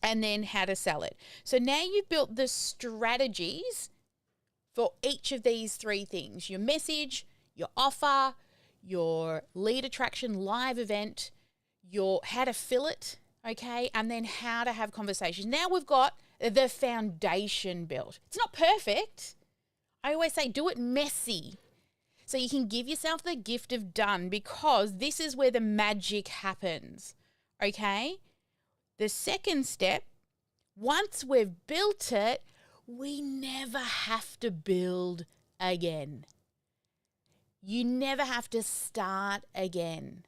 S2: and then how to sell it. So now you've built the strategies for each of these 3 things: your message, your offer, your lead attraction live event, your how to fill it, okay, and then how to have conversations. Now we've got the foundation built. It's not perfect. I always say do it messy so you can give yourself the gift of done, because this is where the magic happens, okay? The second step, once we've built it, we never have to build again. You never have to start again.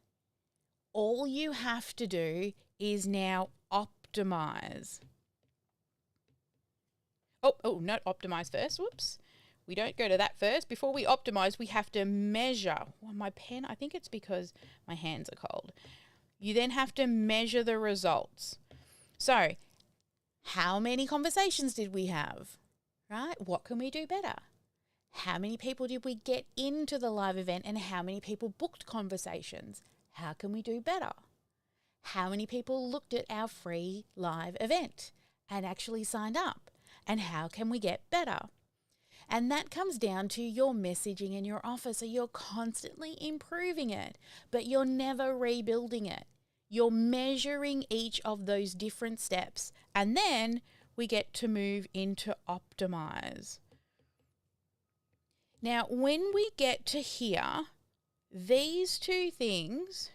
S2: All you have to do is now optimize. Not optimize first. Whoops. We don't go to that first. Before we optimize, we have to measure. Well, my pen, I think it's because my hands are cold. You then have to measure the results. So, how many conversations did we have? Right? What can we do better? How many people did we get into the live event, and how many people booked conversations? How can we do better? How many people looked at our free live event and actually signed up? And how can we get better? And that comes down to your messaging and your offer. So you're constantly improving it, but you're never rebuilding it. You're measuring each of those different steps, and then we get to move into optimize. Now, when we get to here, these 2 things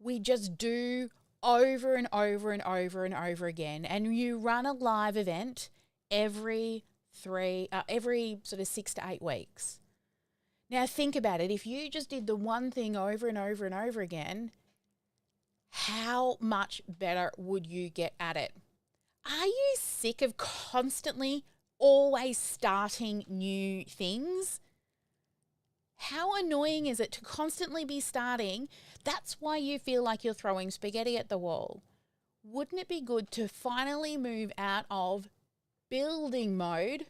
S2: we just do over and over and over and over again. And you run a live event every sort of 6 to 8 weeks. Now, think about it. If you just did the one thing over and over and over again, how much better would you get at it? Are you sick of constantly always starting new things? How annoying is it to constantly be starting? That's why you feel like you're throwing spaghetti at the wall. Wouldn't it be good to finally move out of building mode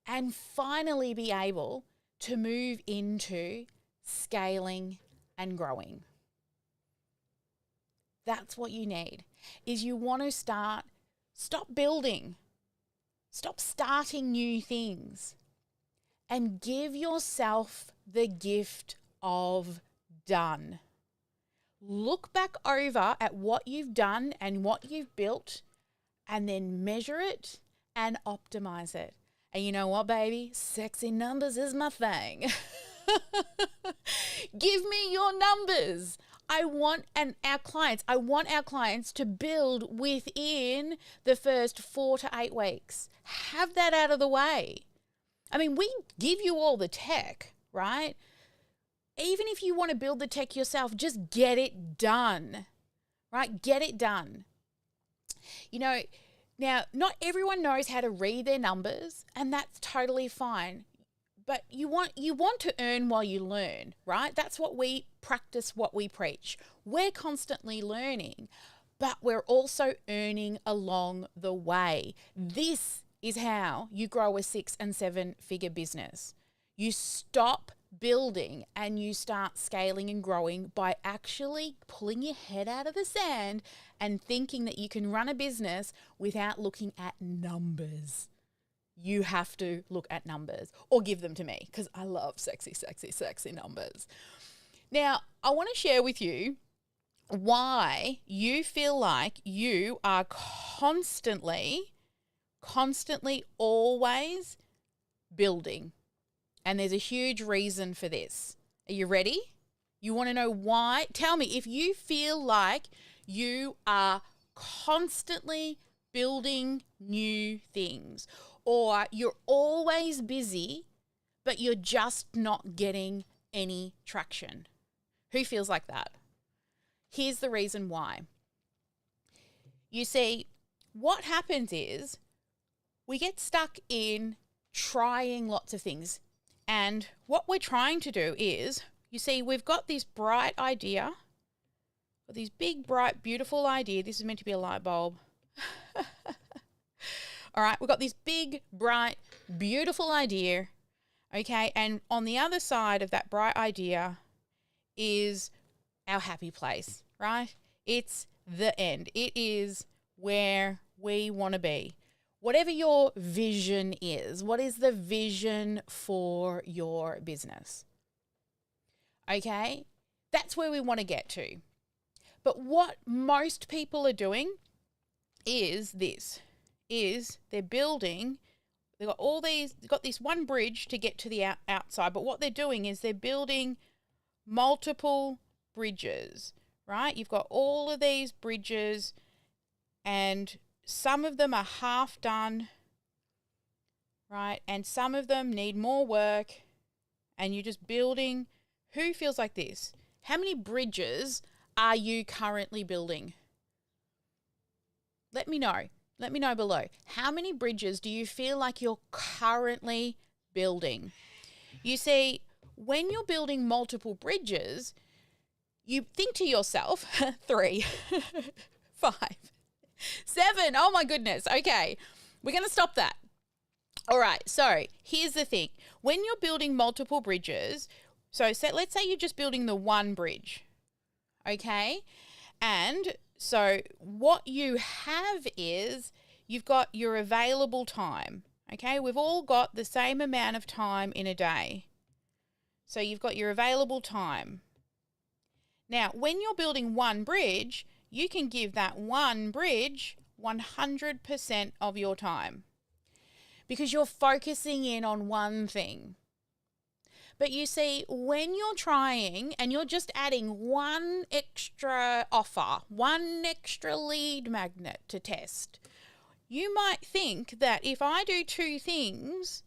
S2: and finally be able to move into scaling and growing? That's what you need. Is you want to stop building. Stop starting new things and give yourself the gift of done. Look back over at what you've done and what you've built, and then measure it and optimize it. And you know what, baby? Sexy numbers is my thing. Give me your numbers. I want our clients to build within the first 4 to 8 weeks. Have that out of the way. I mean, we give you all the tech, right? Even if you want to build the tech yourself, just get it done, right? Get it done. You know, now, not everyone knows how to read their numbers, and that's totally fine. But you want to earn while you learn, right? That's what we practice, what we preach. We're constantly learning, but we're also earning along the way. This is how you grow a 6 and 7 figure business. You stop building and you start scaling and growing by actually pulling your head out of the sand and thinking that you can run a business without looking at numbers. You have to look at numbers, or give them to me, because I love sexy, sexy, sexy numbers. Now, I want to share with you why you feel like you are constantly always building. And there's a huge reason for this. Are you ready? You want to know why? Tell me if you feel like you are constantly building new things, or you're always busy, but you're just not getting any traction. Who feels like that? Here's the reason why. You see, what happens is we get stuck in trying lots of things. And what we're trying to do is, you see, we've got this bright idea, this big, bright, beautiful idea. This is meant to be a light bulb. All right, we've got this big, bright, beautiful idea, okay? And on the other side of that bright idea is our happy place, right? It's the end. It is where we want to be. Whatever your vision is, what is the vision for your business? Okay, that's where we want to get to. But what most people are doing is they're building, they've got this one bridge to get to the outside, but what they're doing is they're building multiple bridges, right? You've got all of these bridges, and some of them are half done, right? And some of them need more work, and you're just building. Who feels like this? How many bridges are you currently building? Let me know. Let me know below. How many bridges do you feel like you're currently building? You see, when you're building multiple bridges, you think to yourself, 3, 5, 7. Oh my goodness. Okay, we're going to stop that. All right, so here's the thing. When you're building multiple bridges, let's say you're just building the one bridge, okay? And so what you have is you've got your available time, okay? We've all got the same amount of time in a day. So you've got your available time. Now, when you're building one bridge, you can give that one bridge 100% of your time because you're focusing in on one thing. But you see, when you're trying and you're just adding one extra offer, one extra lead magnet to test, you might think that if I do 2 things,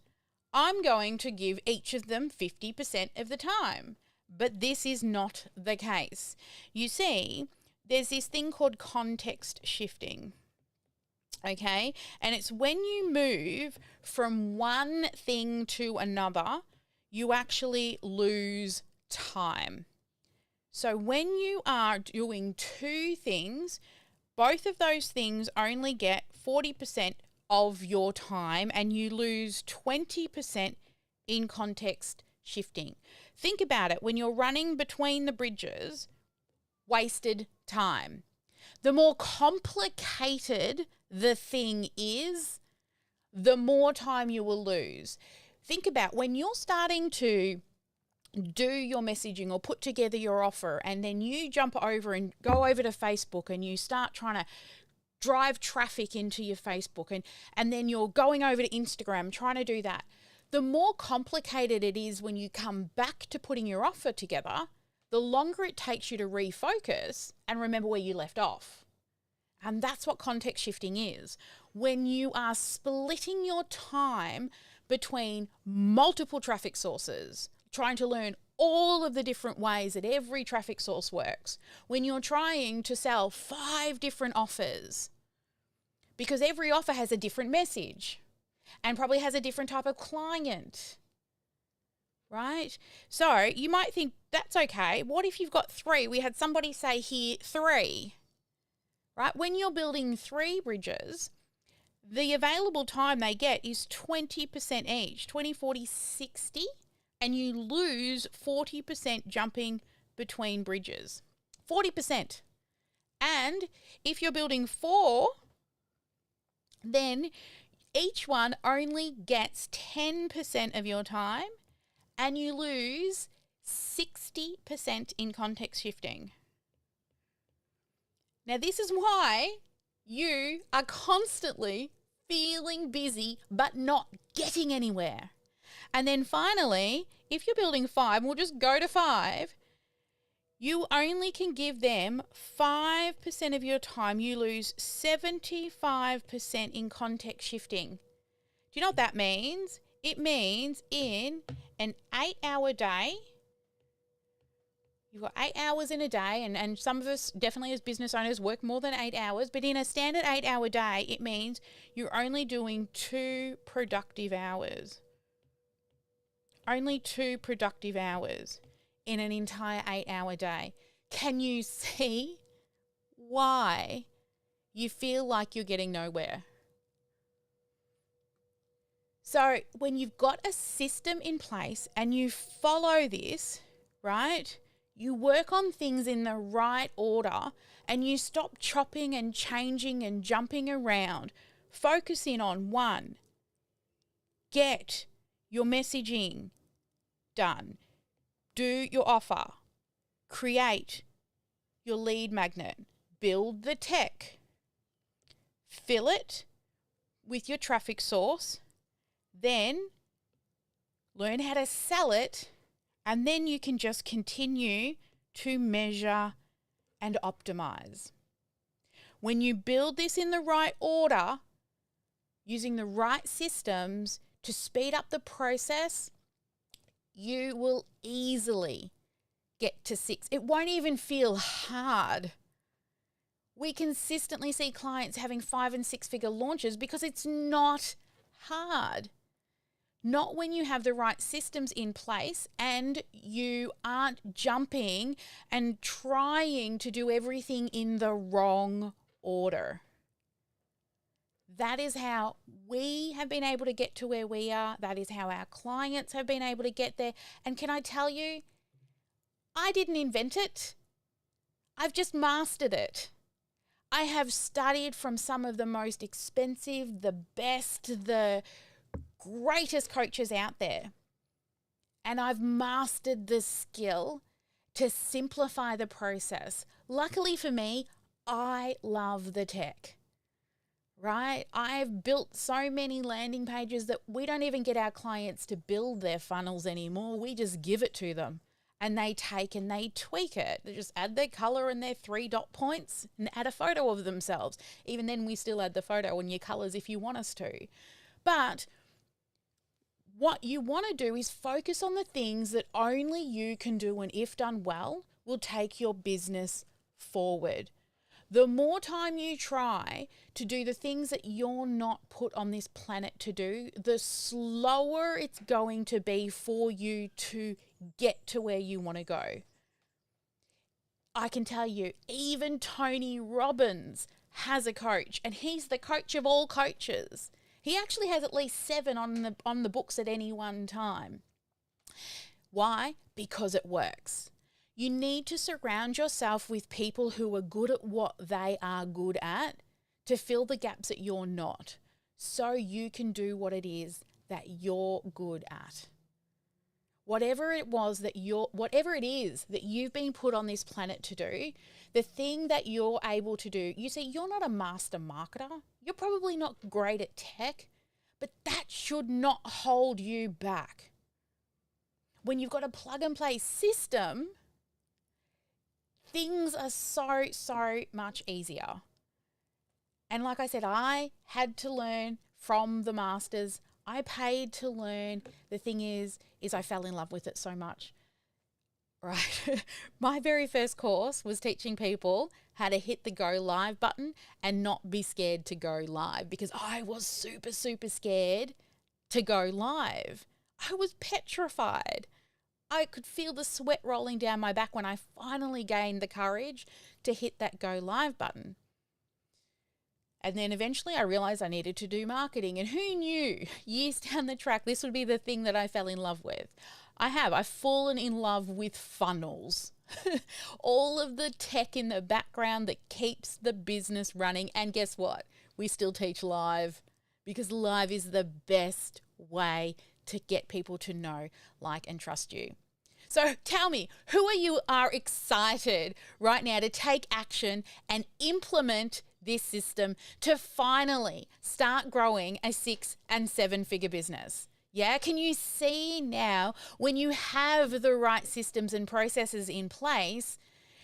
S2: I'm going to give each of them 50% of the time. But this is not the case. You see, there's this thing called context shifting, okay? And it's when you move from one thing to another, you actually lose time. So when you are doing 2 things, both of those things only get 40% of your time and you lose 20% in context shifting. Think about it. When you're running between the bridges, wasted time. The more complicated the thing is, the more time you will lose. Think about when you're starting to do your messaging or put together your offer, and then you jump over and go over to Facebook and you start trying to drive traffic into your Facebook, and then you're going over to Instagram trying to do that. The more complicated it is when you come back to putting your offer together, the longer it takes you to refocus and remember where you left off. And that's what context shifting is. When you are splitting your time between multiple traffic sources, trying to learn all of the different ways that every traffic source works, when you're trying to sell 5 different offers, because every offer has a different message and probably has a different type of client, right? So you might think, that's okay. What if you've got 3? We had somebody say here 3, right? When you're building 3 bridges, the available time they get is 20% each, 20, 40, 60, and you lose 40% jumping between bridges. 40%. And if you're building 4, then each one only gets 10% of your time and you lose 60% in context shifting. Now, this is why you are constantly feeling busy but not getting anywhere. And then finally, if you're building 5, we'll just go to 5, You only can give them 5% of your time. You lose 75% in context shifting. Do you know what that means? It means in an 8-hour day, you've got 8 hours in a day, and some of us, definitely as business owners, work more than 8 hours. But in a standard 8-hour day, it means you're only doing 2 productive hours. Only 2 productive hours in an entire 8-hour day. Can you see why you feel like you're getting nowhere? So when you've got a system in place and you follow this, right, you work on things in the right order and you stop chopping and changing and jumping around, focusing on one, get your messaging done, do your offer, create your lead magnet, build the tech, fill it with your traffic source, then learn how to sell it, and then you can just continue to measure and optimize. When you build this in the right order, using the right systems to speed up the process, you will easily get to 6. It won't even feel hard. We consistently see clients having 5 and 6 figure launches because it's not hard. Not when you have the right systems in place and you aren't jumping and trying to do everything in the wrong order. That is how we have been able to get to where we are. That is how our clients have been able to get there. And can I tell you, I didn't invent it. I've just mastered it. I have studied from some of the most expensive, the best, the greatest coaches out there. And I've mastered the skill to simplify the process. Luckily for me, I love the tech. Right? I've built so many landing pages that we don't even get our clients to build their funnels anymore. We just give it to them and they take and they tweak it. They just add their color and their 3 dot points and add a photo of themselves. Even then, we still add the photo and your colors if you want us to. But what you want to do is focus on the things that only you can do, and if done well, will take your business forward. The more time you try to do the things that you're not put on this planet to do, the slower it's going to be for you to get to where you want to go. I can tell you, even Tony Robbins has a coach, and he's the coach of all coaches. He actually has at least 7 on the books at any one time. Why? Because it works. You need to surround yourself with people who are good at what they are good at to fill the gaps that you're not, so you can do what it is that you're good at. Whatever it is that you've been put on this planet to do, the thing that you're able to do, you see, you're not a master marketer. You're probably not great at tech, but that should not hold you back. When you've got a plug and play system, things are so much easier. And like I said, I had to learn from the masters. I paid to learn. The thing is I fell in love with it so much. Right. My very first course was teaching people how to hit the go live button and not be scared to go live, because I was super scared to go live. I was petrified. I could feel the sweat rolling down my back when I finally gained the courage to hit that go live button. And then eventually I realized I needed to do marketing. And who knew years down the track, this would be the thing that I fell in love with. I've fallen in love with funnels. All of the tech in the background that keeps the business running. And guess what? We still teach live, because live is the best way to get people to know, like, and trust you. So tell me, who are excited right now to take action and implement this system to finally start growing a 6 and 7 figure business? Yeah, can you see now, when you have the right systems and processes in place,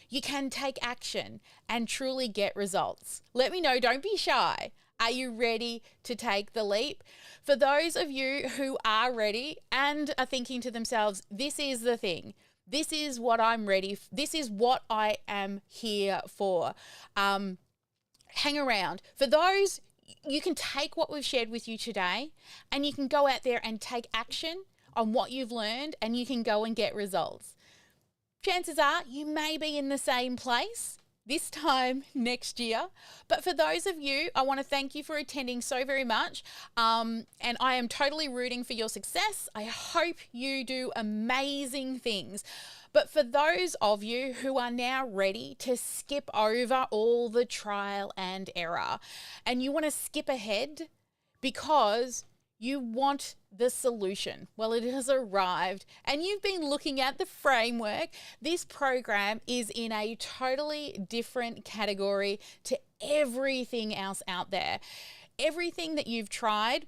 S2: You can take action and truly get results. Let me know. Don't be shy. Are you ready to take the leap? For those of you who are ready and are thinking to themselves, this is the thing. This is what I'm ready for. This is what I am here for. Hang around. For those, you can take what we've shared with you today and you can go out there and take action on what you've learned, and you can go and get results. Chances are you may be in the same place this time next year. But for those of you, I want to thank you for attending so very much. And I am totally rooting for your success. I hope you do amazing things. But for those of you who are now ready to skip over all the trial and error, and you want to skip ahead because you want the solution. Well, it has arrived and you've been looking at the framework. This program is in a totally different category to everything else out there. Everything that you've tried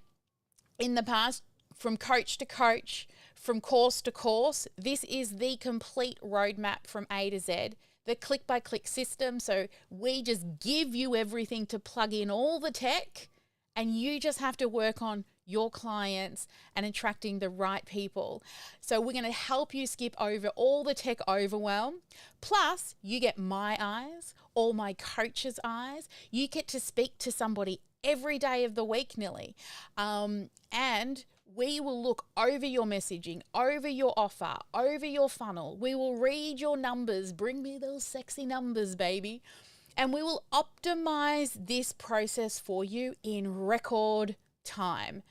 S2: in the past, from coach to coach, from course to course, this is the complete roadmap from A to Z. The click-by-click system. So we just give you everything to plug in all the tech, and you just have to work on your clients and attracting the right people. So we're going to help you skip over all the tech overwhelm. Plus, you get my eyes, all my coaches' eyes. You get to speak to somebody every day of the week, nearly. And we will look over your messaging, over your offer, over your funnel. We will read your numbers. Bring me those sexy numbers, baby. And we will optimize this process for you in record time,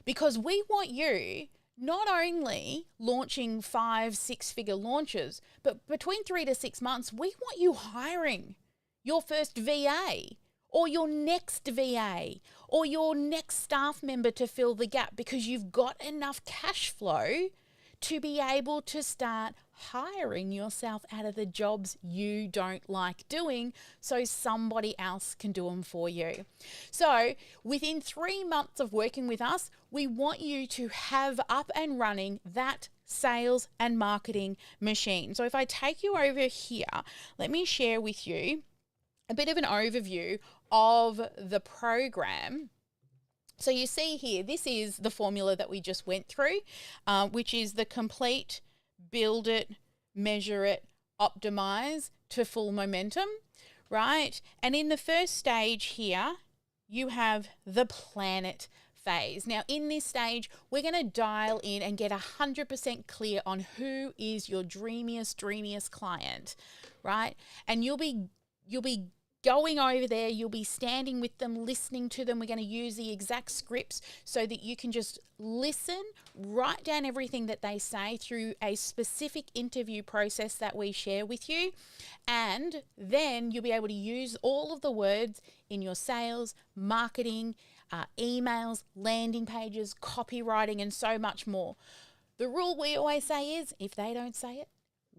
S2: because we want you not only launching 5-6-figure launches, but between 3 to 6 months, we want you hiring your first VA or your next VA or your next staff member to fill the gap, because you've got enough cash flow to be able to start hiring yourself out of the jobs you don't like doing, so somebody else can do them for you. So within 3 months of working with us, we want you to have up and running that sales and marketing machine. So if I take you over here, let me share with you a bit of an overview of the program. So you see here, this is the formula that we just went through, which is the complete, build it, measure it, optimize to full momentum, right? And in the first stage here, you have the plan it phase. Now, in this stage, we're going to dial in and get 100% clear on who is your dreamiest client, right? And you'll be going over there, you'll be standing with them, listening to them. We're going to use the exact scripts so that you can just listen, write down everything that they say through a specific interview process that we share with you. And then you'll be able to use all of the words in your sales, marketing, emails, landing pages, copywriting, and so much more. The rule we always say is, if they don't say it,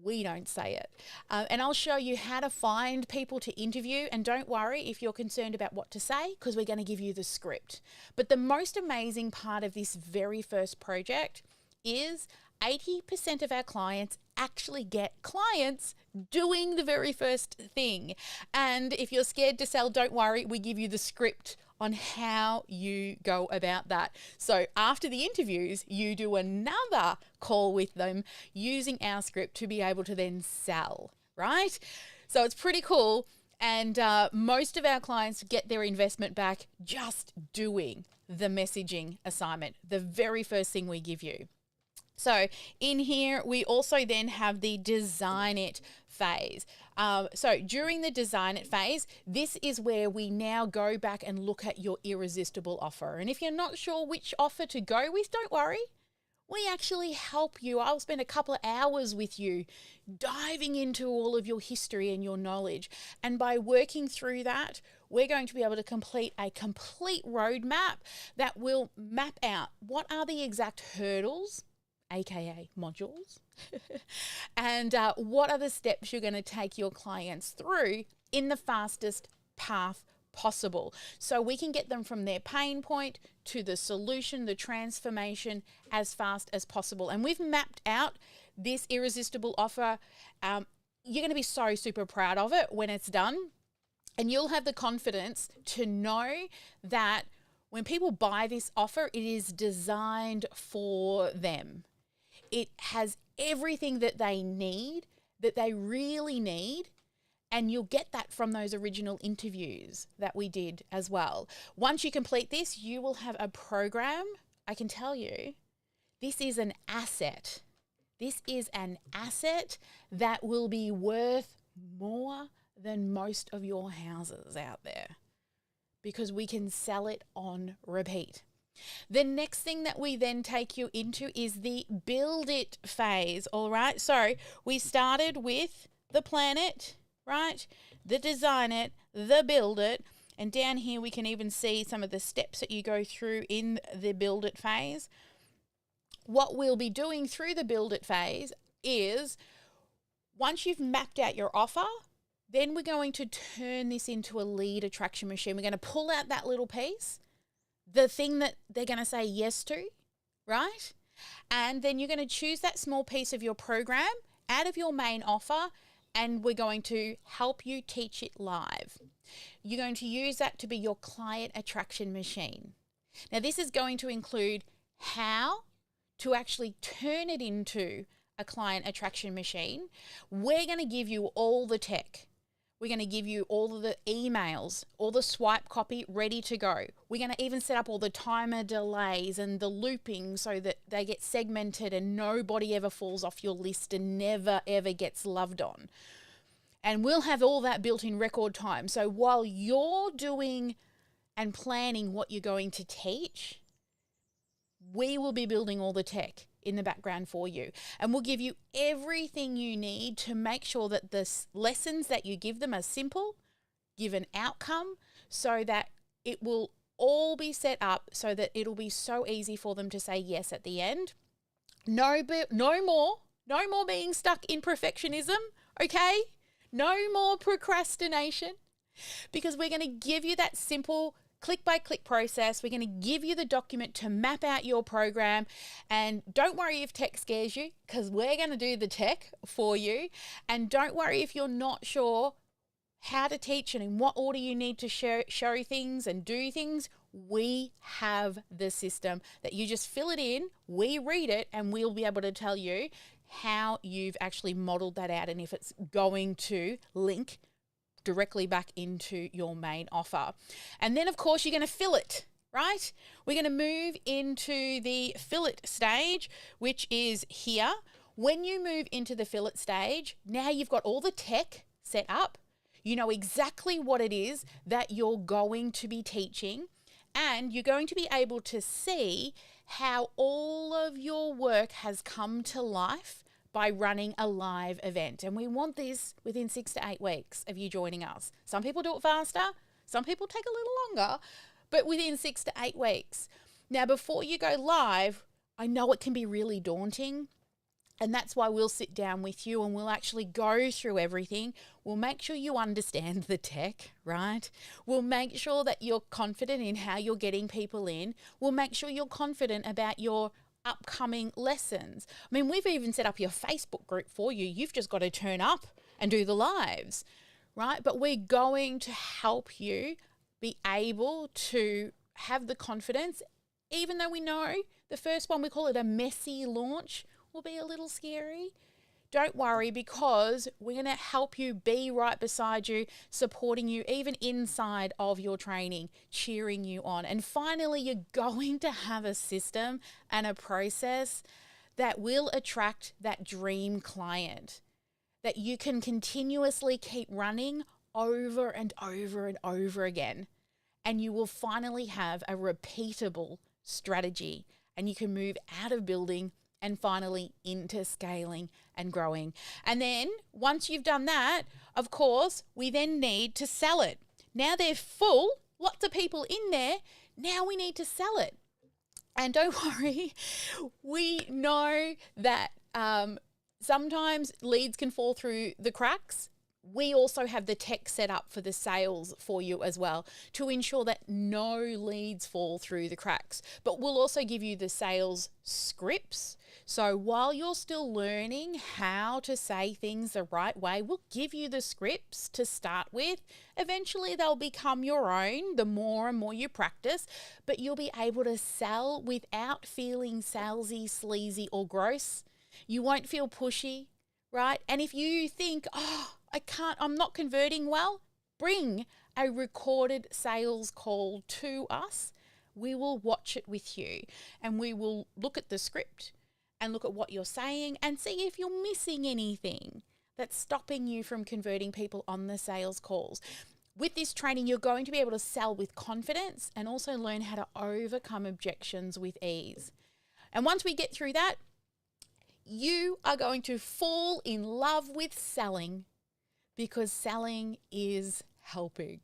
S2: we don't say it. And I'll show you how to find people to interview. And don't worry if you're concerned about what to say, because we're going to give you the script. But the most amazing part of this very first project is 80% of our clients actually get clients doing the very first thing. And if you're scared to sell, don't worry, we give you the script on how you go about that. So after the interviews, you do another call with them using our script to be able to then sell, right? So it's pretty cool. And most of our clients get their investment back just doing the messaging assignment, the very first thing we give you. So in here, we also then have the design it phase. So during the design it phase, this is where we now go back and look at your irresistible offer. And if you're not sure which offer to go with, don't worry. We actually help you. I'll spend a couple of hours with you diving into all of your history and your knowledge. And by working through that, we're going to be able to complete a complete roadmap that will map out what are the exact hurdles, aka modules, and what are the steps you're going to take your clients through in the fastest path possible, so we can get them from their pain point to the solution, the transformation, as fast as possible. And we've mapped out this irresistible offer you're going to be so super proud of it when it's done. And you'll have the confidence to know that when people buy this offer, it is designed for them. It has everything that they need, that they really need. And you'll get that from those original interviews that we did as well. Once you complete this, you will have a program. I can tell you, this is an asset. This is an asset that will be worth more than most of your houses out there, because we can sell it on repeat. The next thing that we then take you into is the build it phase. All right. So we started with the plan it, right? The design it, the build it. And down here, we can even see some of the steps that you go through in the build it phase. What we'll be doing through the build it phase is, once you've mapped out your offer, then we're going to turn this into a lead attraction machine. We're going to pull out that little piece, the thing that they're going to say yes to, right? And then you're going to choose that small piece of your program out of your main offer, and we're going to help you teach it live. You're going to use that to be your client attraction machine. Now, this is going to include how to actually turn it into a client attraction machine. We're going to give you all the tech. We're going to give you all of the emails, all the swipe copy ready to go. We're going to even set up all the timer delays and the looping so that they get segmented and nobody ever falls off your list and never, ever gets loved on. And we'll have all that built in record time. So while you're doing and planning what you're going to teach, we will be building all the tech in the background for you. And we'll give you everything you need to make sure that the lessons that you give them are simple, give an outcome, so that it will all be set up so that it'll be so easy for them to say yes at the end. No more being stuck in perfectionism, okay? No more procrastination, because we're going to give you that simple click-by-click process. We're going to give you the document to map out your program. And don't worry if tech scares you, because we're going to do the tech for you. And don't worry if you're not sure how to teach and in what order you need to show things and do things. We have the system that you just fill it in, we read it, and we'll be able to tell you how you've actually modeled that out and if it's going to link directly back into your main offer. And then, of course, you're going to fill it, right? We're going to move into the fill it stage, which is here. When you move into the fill it stage, now you've got all the tech set up. You know exactly what it is that you're going to be teaching, and you're going to be able to see how all of your work has come to life by running a live event. And we want this within 6 to 8 weeks of you joining us. Some people do it faster, some people take a little longer, but within 6 to 8 weeks. Now, before you go live, I know it can be really daunting, and that's why we'll sit down with you and we'll actually go through everything. We'll make sure you understand the tech, right? We'll make sure that you're confident in how you're getting people in. We'll make sure you're confident about your upcoming lessons. I mean, we've even set up your Facebook group for you. You've just got to turn up and do the lives, right? But we're going to help you be able to have the confidence, even though we know the first one, we call it a messy launch, will be a little scary. Don't worry, because we're going to help you, be right beside you, supporting you even inside of your training, cheering you on. And finally, you're going to have a system and a process that will attract that dream client that you can continuously keep running over and over and over again. And you will finally have a repeatable strategy, and you can move out of building and finally into scaling and growing. And then once you've done that, of course, we then need to sell it. Now they're full, lots of people in there. Now we need to sell it. And don't worry, we know that sometimes leads can fall through the cracks. we also have the tech set up for the sales for you as well to ensure that no leads fall through the cracks. But we'll also give you the sales scripts. So while you're still learning how to say things the right way, we'll give you the scripts to start with. Eventually they'll become your own the more and more you practice, but you'll be able to sell without feeling salesy, sleazy, or gross. You won't feel pushy, right? And if you think, I'm not converting well, bring a recorded sales call to us. We will watch it with you and we will look at the script and look at what you're saying and see if you're missing anything that's stopping you from converting people on the sales calls. With this training, you're going to be able to sell with confidence and also learn how to overcome objections with ease. And once we get through that, you are going to fall in love with selling, because selling is helping.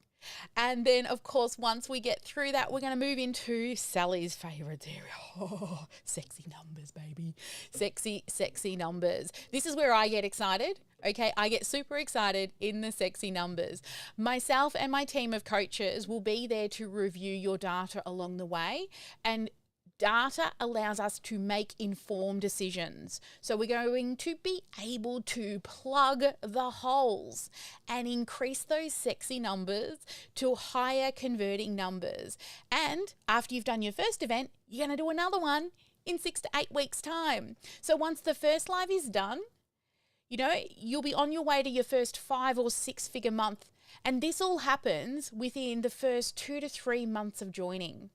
S2: And then, of course, once we get through that, we're going to move into Sally's favorite area. Oh, sexy numbers, baby. Sexy numbers. This is where I get excited. Okay, I get super excited in the sexy numbers. Myself and my team of coaches will be there to review your data along the way, and data allows us to make informed decisions. So we're going to be able to plug the holes and increase those sexy numbers to higher converting numbers. And after you've done your first event, you're going to do another one in 6 to 8 weeks' time. So once the first live is done, you'll be on your way to your first 5 or 6 figure month. And this all happens within the first 2 to 3 months of joining.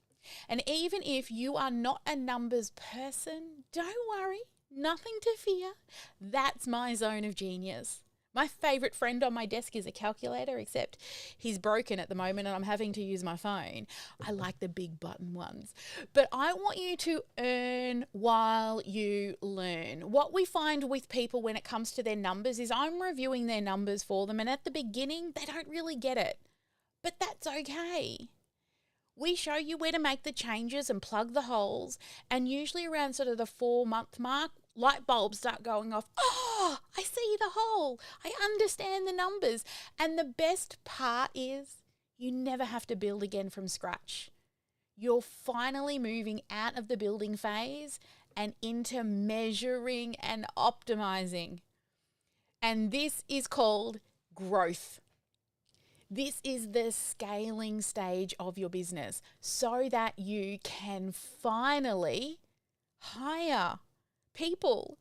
S2: And even if you are not a numbers person, don't worry, nothing to fear. That's my zone of genius. My favorite friend on my desk is a calculator, except he's broken at the moment and I'm having to use my phone. I like the big button ones. But I want you to earn while you learn. What we find with people when it comes to their numbers is I'm reviewing their numbers for them, and at the beginning, they don't really get it. But that's okay. We show you where to make the changes and plug the holes, and usually around sort of the 4-month mark, light bulbs start going off. Oh, I see the hole. I understand the numbers. And the best part is you never have to build again from scratch. You're finally moving out of the building phase and into measuring and optimizing. And this is called growth. This is the scaling stage of your business so that you can finally hire people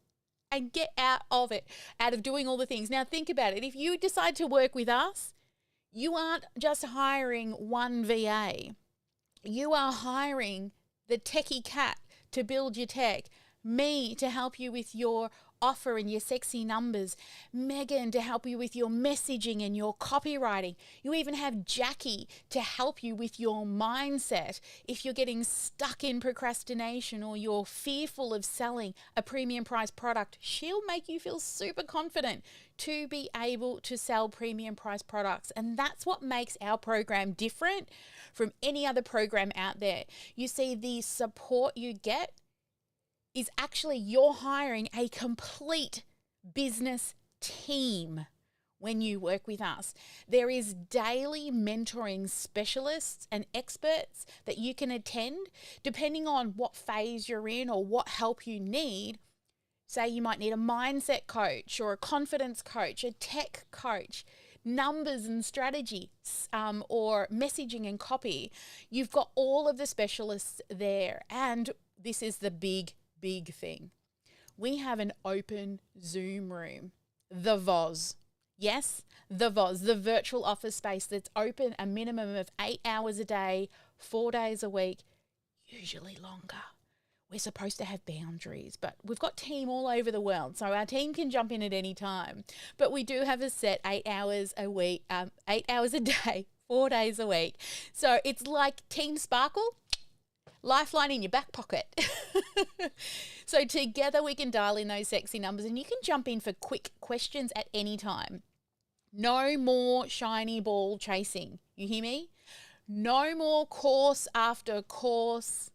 S2: and get out of doing all the things. Now think about it. If you decide to work with us, you aren't just hiring one VA. You are hiring the techie cat to build your tech, me to help you with your offer and your sexy numbers, Megan to help you with your messaging and your copywriting. You even have Jackie to help you with your mindset. If you're getting stuck in procrastination or you're fearful of selling a premium price product, she'll make you feel super confident to be able to sell premium price products. And that's what makes our program different from any other program out there. You see, the support you get is actually you're hiring a complete business team when you work with us. There is daily mentoring specialists and experts that you can attend depending on what phase you're in or what help you need. Say you might need a mindset coach or a confidence coach, a tech coach, numbers and strategy, or messaging and copy. You've got all of the specialists there. And this is the big thing. We have an open Zoom room, the VOZ. Yes, the VOZ, the virtual office space that's open a minimum of 8 hours a day, 4 days a week, usually longer. We're supposed to have boundaries, but we've got team all over the world, so our team can jump in at any time. But we do have a set 8 hours a week, 8 hours a day, 4 days a week. So it's like Team Sparkle, lifeline in your back pocket. So together we can dial in those sexy numbers, and you can jump in for quick questions at any time. No more shiny ball chasing. You hear me? No more course after course.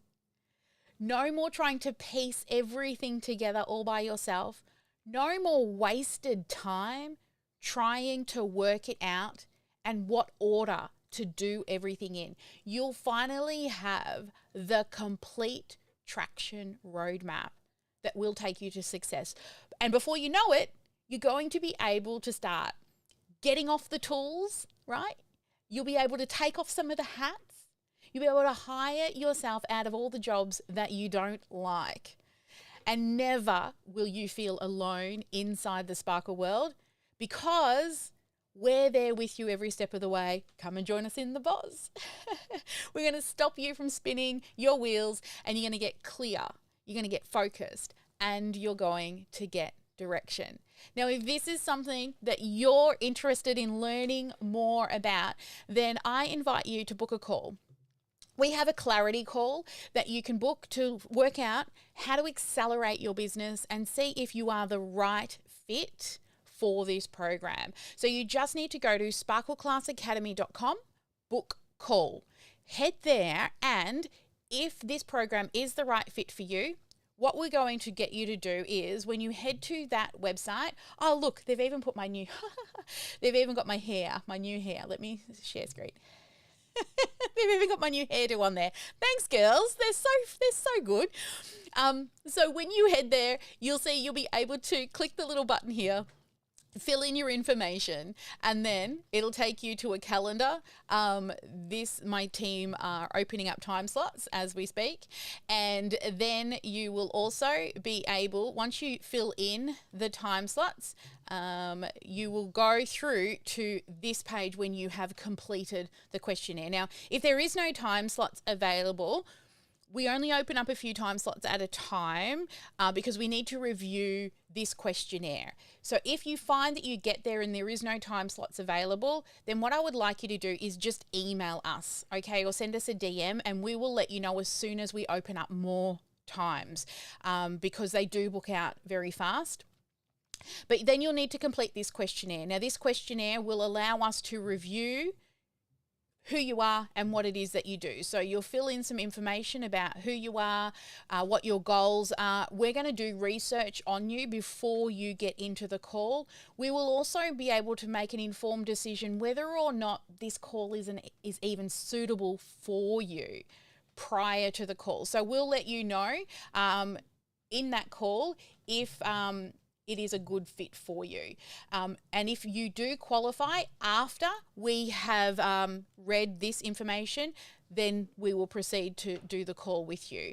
S2: No more trying to piece everything together all by yourself. No more wasted time trying to work it out and what order to do everything in. You'll finally have the complete traction roadmap that will take you to success. And before you know it, you're going to be able to start getting off the tools, right? You'll be able to take off some of the hats. You'll be able to hire yourself out of all the jobs that you don't like. And never will you feel alone inside the Sparkle world, because we're there with you every step of the way. Come and join us in the Boz. We're going to stop you from spinning your wheels, and you're going to get clear. You're going to get focused, and you're going to get direction. Now, if this is something that you're interested in learning more about, then I invite you to book a call. We have a clarity call that you can book to work out how to accelerate your business and see if you are the right fit for this program. So you just need to go to sparkleclassacademy.com, book call. Head there, and if this program is the right fit for you, what we're going to get you to do is, when you head to that website, oh look, they've even put my new, they've even got my new hair. Let me share screen. They've even got my new hairdo on there. Thanks, girls. They're so good. So when you head there, you'll be able to click the little button here, fill in your information, and then it'll take you to a calendar. My team are opening up time slots as we speak. And then you will also be able, once you fill in the time slots, you will go through to this page when you have completed the questionnaire. Now, if there is no time slots available, we only open up a few time slots at a time because we need to review this questionnaire. So if you find that you get there and there is no time slots available, then what I would like you to do is just email us, okay, or send us a DM, and we will let you know as soon as we open up more times because they do book out very fast. But then you'll need to complete this questionnaire. Now, this questionnaire will allow us to review who you are and what it is that you do. So you'll fill in some information about who you are, what your goals are. We're going to do research on you before you get into the call. We will also be able to make an informed decision whether or not this call is even suitable for you prior to the call. So we'll let you know in that call if it is a good fit for you. And if you do qualify after we have read this information, then we will proceed to do the call with you.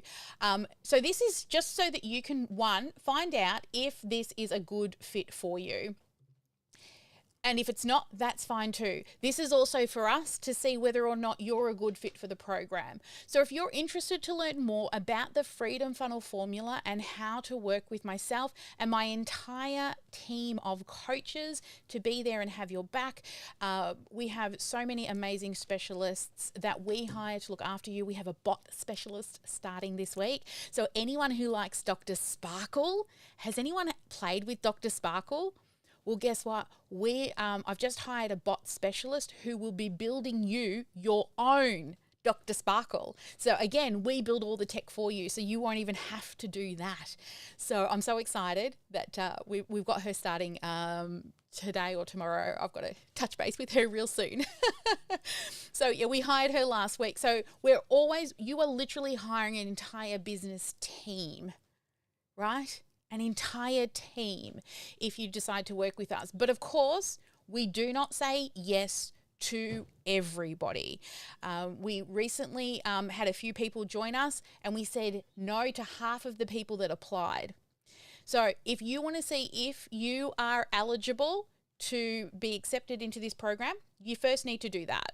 S2: So this is just so that you can, one, find out if this is a good fit for you. And if it's not, that's fine too. This is also for us to see whether or not you're a good fit for the program. So if you're interested to learn more about the Freedom Funnel formula and how to work with myself and my entire team of coaches to be there and have your back, we have so many amazing specialists that we hire to look after you. We have a bot specialist starting this week. So anyone who likes Dr. Sparkle, has anyone played with Dr. Sparkle? Well, guess what? I've just hired a bot specialist who will be building you your own Dr. Sparkle. So again, we build all the tech for you, so you won't even have to do that. So I'm so excited that we've got her starting today or tomorrow. I've got to touch base with her real soon. So yeah, we hired her last week. So you are literally hiring an entire business team, right? An entire team if you decide to work with us. But of course, we do not say yes to everybody. We recently had a few people join us and we said no to half of the people that applied. So if you want to see if you are eligible to be accepted into this program, you first need to do that.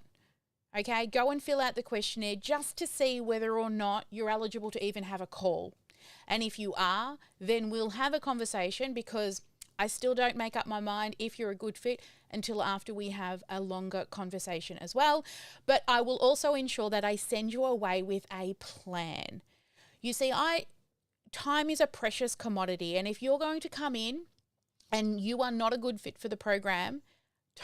S2: Okay, go and fill out the questionnaire just to see whether or not you're eligible to even have a call. And if you are, then we'll have a conversation, because I still don't make up my mind if you're a good fit until after we have a longer conversation as well. But I will also ensure that I send you away with a plan. You see, time is a precious commodity. And if you're going to come in and you are not a good fit for the program,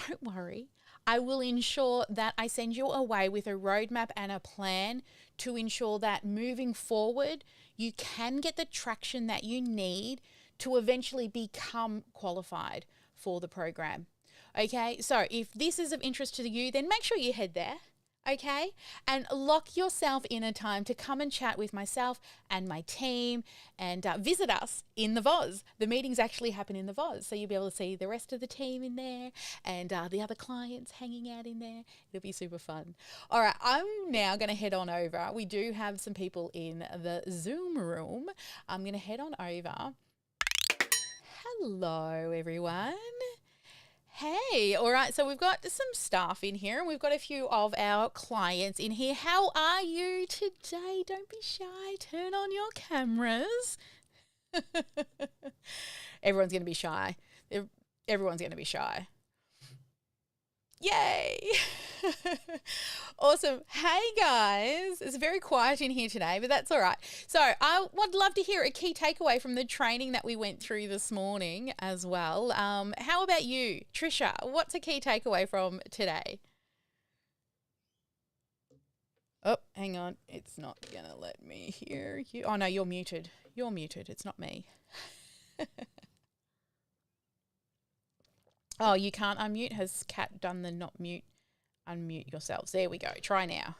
S2: don't worry. I will ensure that I send you away with a roadmap and a plan to ensure that moving forward, you can get the traction that you need to eventually become qualified for the program. Okay, so if this is of interest to you, then make sure you head there. Okay, and lock yourself in a time to come and chat with myself and my team and visit us in the VOZ. The meetings actually happen in the VOZ, so you'll be able to see the rest of the team in there and the other clients hanging out in there. It'll be super fun. All right, I'm now going to head on over. We do have some people in the Zoom room. I'm going to head on over. Hello, everyone. Hey, all right, so we've got some staff in here and we've got a few of our clients in here. How are you today? Don't be shy. Turn on your cameras. Everyone's going to be shy. Everyone's going to be shy. Yay! Awesome. Hey guys, it's very quiet in here today, but that's all right. So I would love to hear a key takeaway from the training that we went through this morning as well. How about you, Trisha? What's a key takeaway from today? Oh, hang on. It's not going to let me hear you. Oh, no, you're muted. You're muted. It's not me. Oh, you can't unmute? Has Kat done the not mute? Unmute yourselves. There we go. Try now.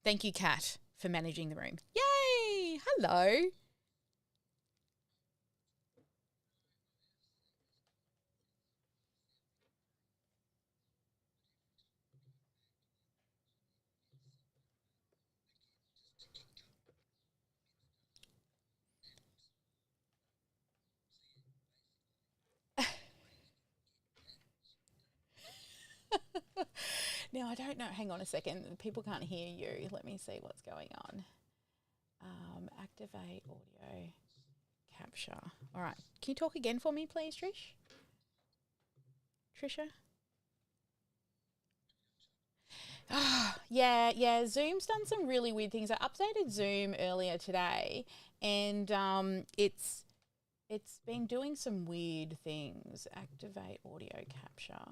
S2: Thank you, Kat, for managing the room. Yay! Hello. Now, I don't know. Hang on a second. People can't hear you. Let me see what's going on. Activate audio capture. All right. Can you talk again for me, please, Trish? Trisha? Yeah. Zoom's done some really weird things. I updated Zoom earlier today, and it's been doing some weird things. Activate audio capture.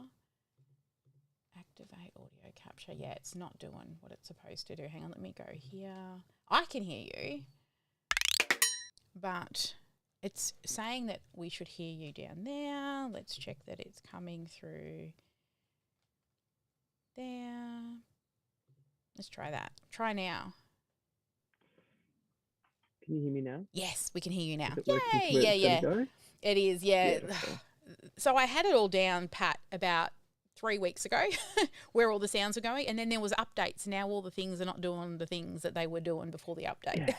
S2: Activate audio capture. Yeah, it's not doing what it's supposed to do. Hang on, let me go here. I can hear you, but it's saying that we should hear you down there. Let's check that it's coming through there. Let's try that. Try now.
S3: Can you hear me now?
S2: Yes, we can hear you now.
S3: Yay!
S2: Yeah. It is, yeah.
S3: Cool.
S2: So I had it all down, Pat, about 3 weeks ago where all the sounds were going, and then there was updates. Now all the things are not doing the things that they were doing before the update.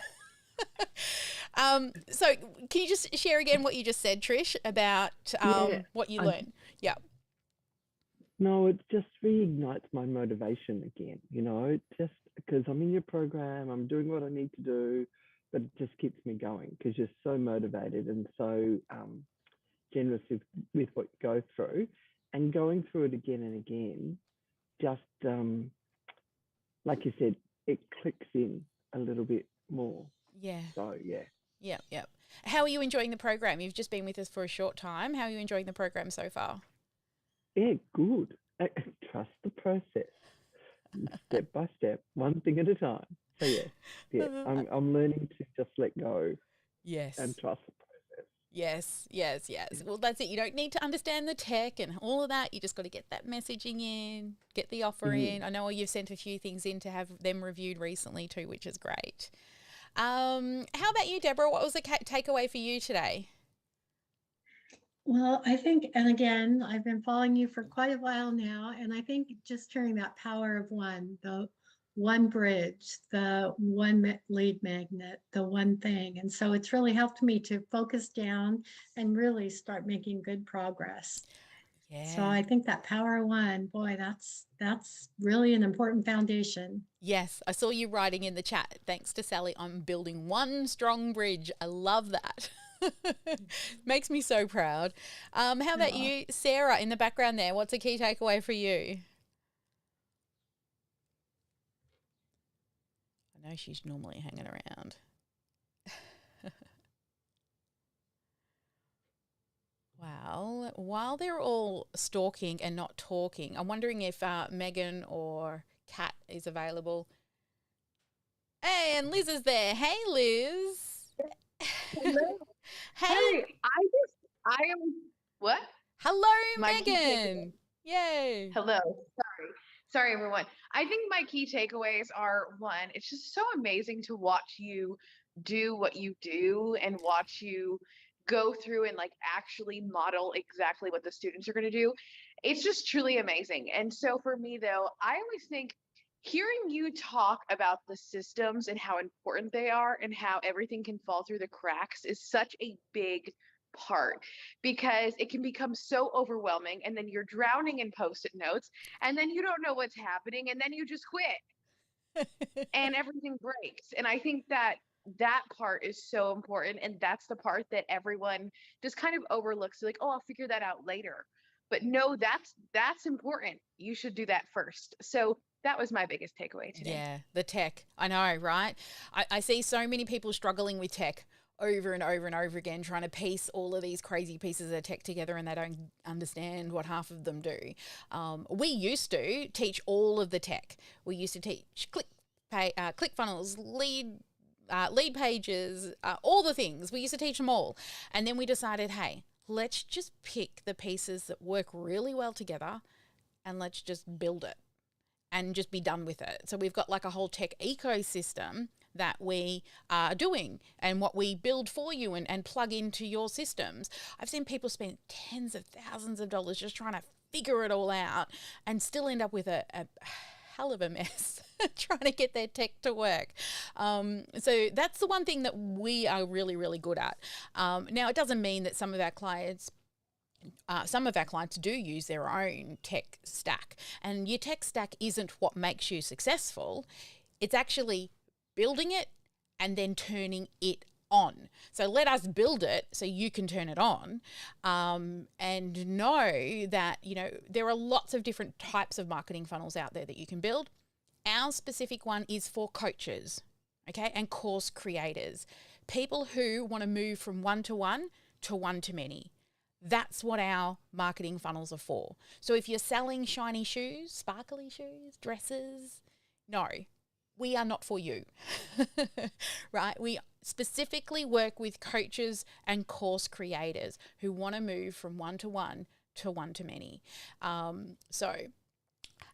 S2: Yeah. So can you just share again what you just said, Trish, about what you learned? Yeah.
S3: No, it just reignites my motivation again, just because I'm in your program, I'm doing what I need to do, but it just keeps me going because you're so motivated and so generous with what you go through. And going through it again and again, just like you said, it clicks in a little bit more.
S2: Yeah.
S3: So, yeah.
S2: Yep. How are you enjoying the program? You've just been with us for a short time. How are you enjoying the program so far?
S3: Yeah, good. Trust the process. Step by step, one thing at a time. So, yeah. I'm learning to just let go.
S2: Yes.
S3: And trust the process.
S2: Yes. Well, that's it. You don't need to understand the tech and all of that. You just got to get that messaging in, get the offer in. I know you've sent a few things in to have them reviewed recently too, which is great. How about you, Deborah? What was the takeaway for you today?
S4: Well, I think, and again, I've been following you for quite a while now, and I think just hearing that power of one, the one bridge, the one lead magnet, the one thing. And so it's really helped me to focus down and really start making good progress. Yeah. So I think that power of one, boy, that's really an important foundation.
S2: Yes, I saw you writing in the chat. Thanks to Sally, I'm building one strong bridge. I love that. Makes me so proud. How about you, Sarah, in the background there? What's a key takeaway for you? I know she's normally hanging around. Well, while they're all stalking and not talking, I'm wondering if Megan or Kat is available. Hey, and Liz is there. Hey, Liz.
S5: Hello.
S2: Hey.
S5: I am what?
S2: Hello, Megan. Yay.
S5: Hello. Sorry, everyone. I think my key takeaways are one, it's just so amazing to watch you do what you do and watch you go through and like actually model exactly what the students are going to do. It's just truly amazing. And so for me, though, I always think hearing you talk about the systems and how important they are and how everything can fall through the cracks is such a big part because it can become so overwhelming and then you're drowning in post-it notes and then you don't know what's happening and then you just quit and everything breaks. And I think that that part is so important and that's the part that everyone just kind of overlooks, like, oh, I'll figure that out later. But no, that's important. You should do that first. So that was my biggest takeaway today.
S2: Yeah, the tech. I know, right? I see so many people struggling with tech over and over and over again, trying to piece all of these crazy pieces of tech together, and they don't understand what half of them do. We used to teach all of the tech. We used to teach ClickFunnels, lead pages, all the things. We used to teach them all. And then we decided, hey, let's just pick the pieces that work really well together and let's just build it and just be done with it. So we've got like a whole tech ecosystem that we are doing and what we build for you and plug into your systems. I've seen people spend tens of thousands of dollars just trying to figure it all out and still end up with a hell of a mess trying to get their tech to work. So that's the one thing that we are really, really good at. Now, it doesn't mean that some of our clients do use their own tech stack, and your tech stack isn't what makes you successful. It's actually building it and then turning it on. So let us build it so you can turn it on, and know that, you know, there are lots of different types of marketing funnels out there that you can build. Our specific one is for coaches, okay, and course creators, people who want to move from one-to-one to one-to-many. That's what our marketing funnels are for. So if you're selling shiny shoes, sparkly shoes, dresses, no, we are not for you, right? We specifically work with coaches and course creators who want to move from one-to-one to one-to-many.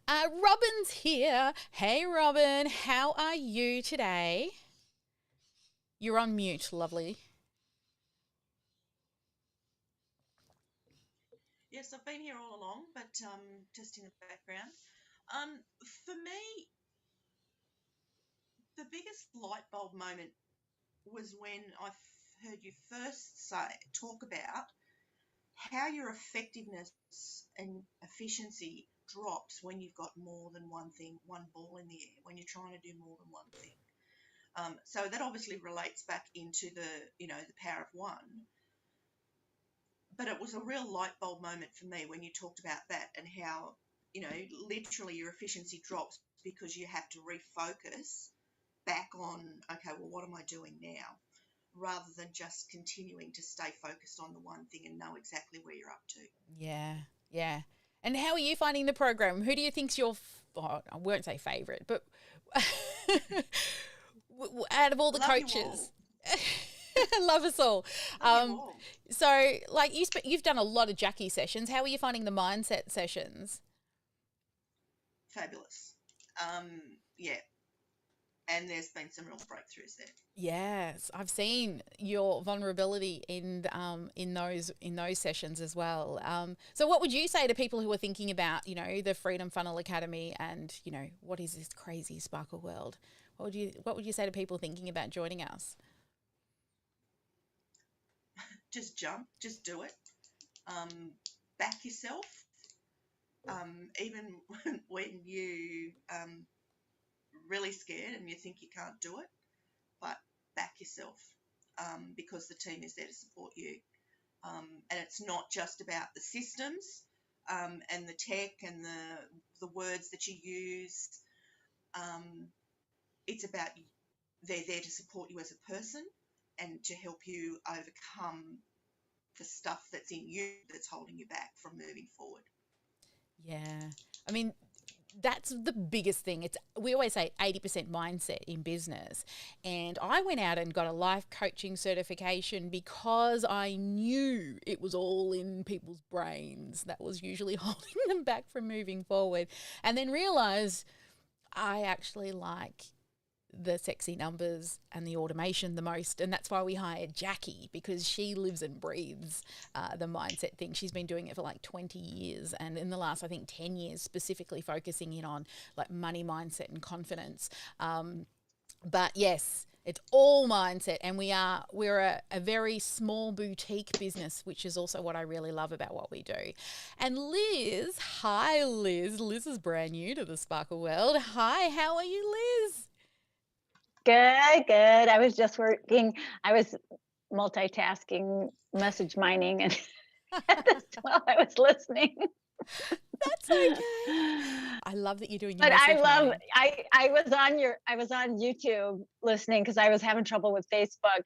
S2: Robin's here. Hey, Robin, how are you today? You're on mute, lovely.
S6: Yes, I've been here all along, but just in the background. For me, the biggest light bulb moment was when I heard you first talk about how your effectiveness and efficiency drops when you've got more than one thing, one ball in the air, when you're trying to do more than one thing. So that obviously relates back into the power of one. But it was a real light bulb moment for me when you talked about that and how, literally your efficiency drops because you have to refocus back on, okay, well, what am I doing now? Rather than just continuing to stay focused on the one thing and know exactly where you're up to.
S2: Yeah. And how are you finding the program? Who do you think's your, I won't say favourite, but out of all the coaches? Love us all. So, like, you've done a lot of Jackie sessions. How are you finding the mindset sessions?
S6: Fabulous. Yeah. And there's been some real breakthroughs there.
S2: Yes, I've seen your vulnerability in those sessions as well. So, what would you say to people who are thinking about, the Freedom Funnel Academy and, what is this crazy sparkle world? What would you say to people thinking about joining us?
S6: Just jump, just do it. Back yourself. Even when you really scared and you think you can't do it, but back yourself, because the team is there to support you. And it's not just about the systems and the tech and the words that you use. It's about they're there to support you as a person and to help you overcome the stuff that's in you that's holding you back from moving forward.
S2: Yeah. I mean, that's the biggest thing. We always say 80% mindset in business. And I went out and got a life coaching certification because I knew it was all in people's brains that was usually holding them back from moving forward. And then realized I actually like the sexy numbers and the automation the most, and that's why we hired Jackie, because she lives and breathes the mindset thing. She's been doing it for like 20 years, and in the last, I think, 10 years specifically focusing in on like money mindset and confidence. But yes, it's all mindset, and we're a very small boutique business, which is also what I really love about what we do. And Liz, hi Liz. Liz is brand new to the Sparkle world. Hi, how are you, Liz?
S7: Good. I was just working. I was multitasking, message mining, and while I was listening.
S2: That's okay. I love that you're doing your
S7: But I
S2: message
S7: love.
S2: mining.
S7: I was on YouTube listening because I was having trouble with Facebook,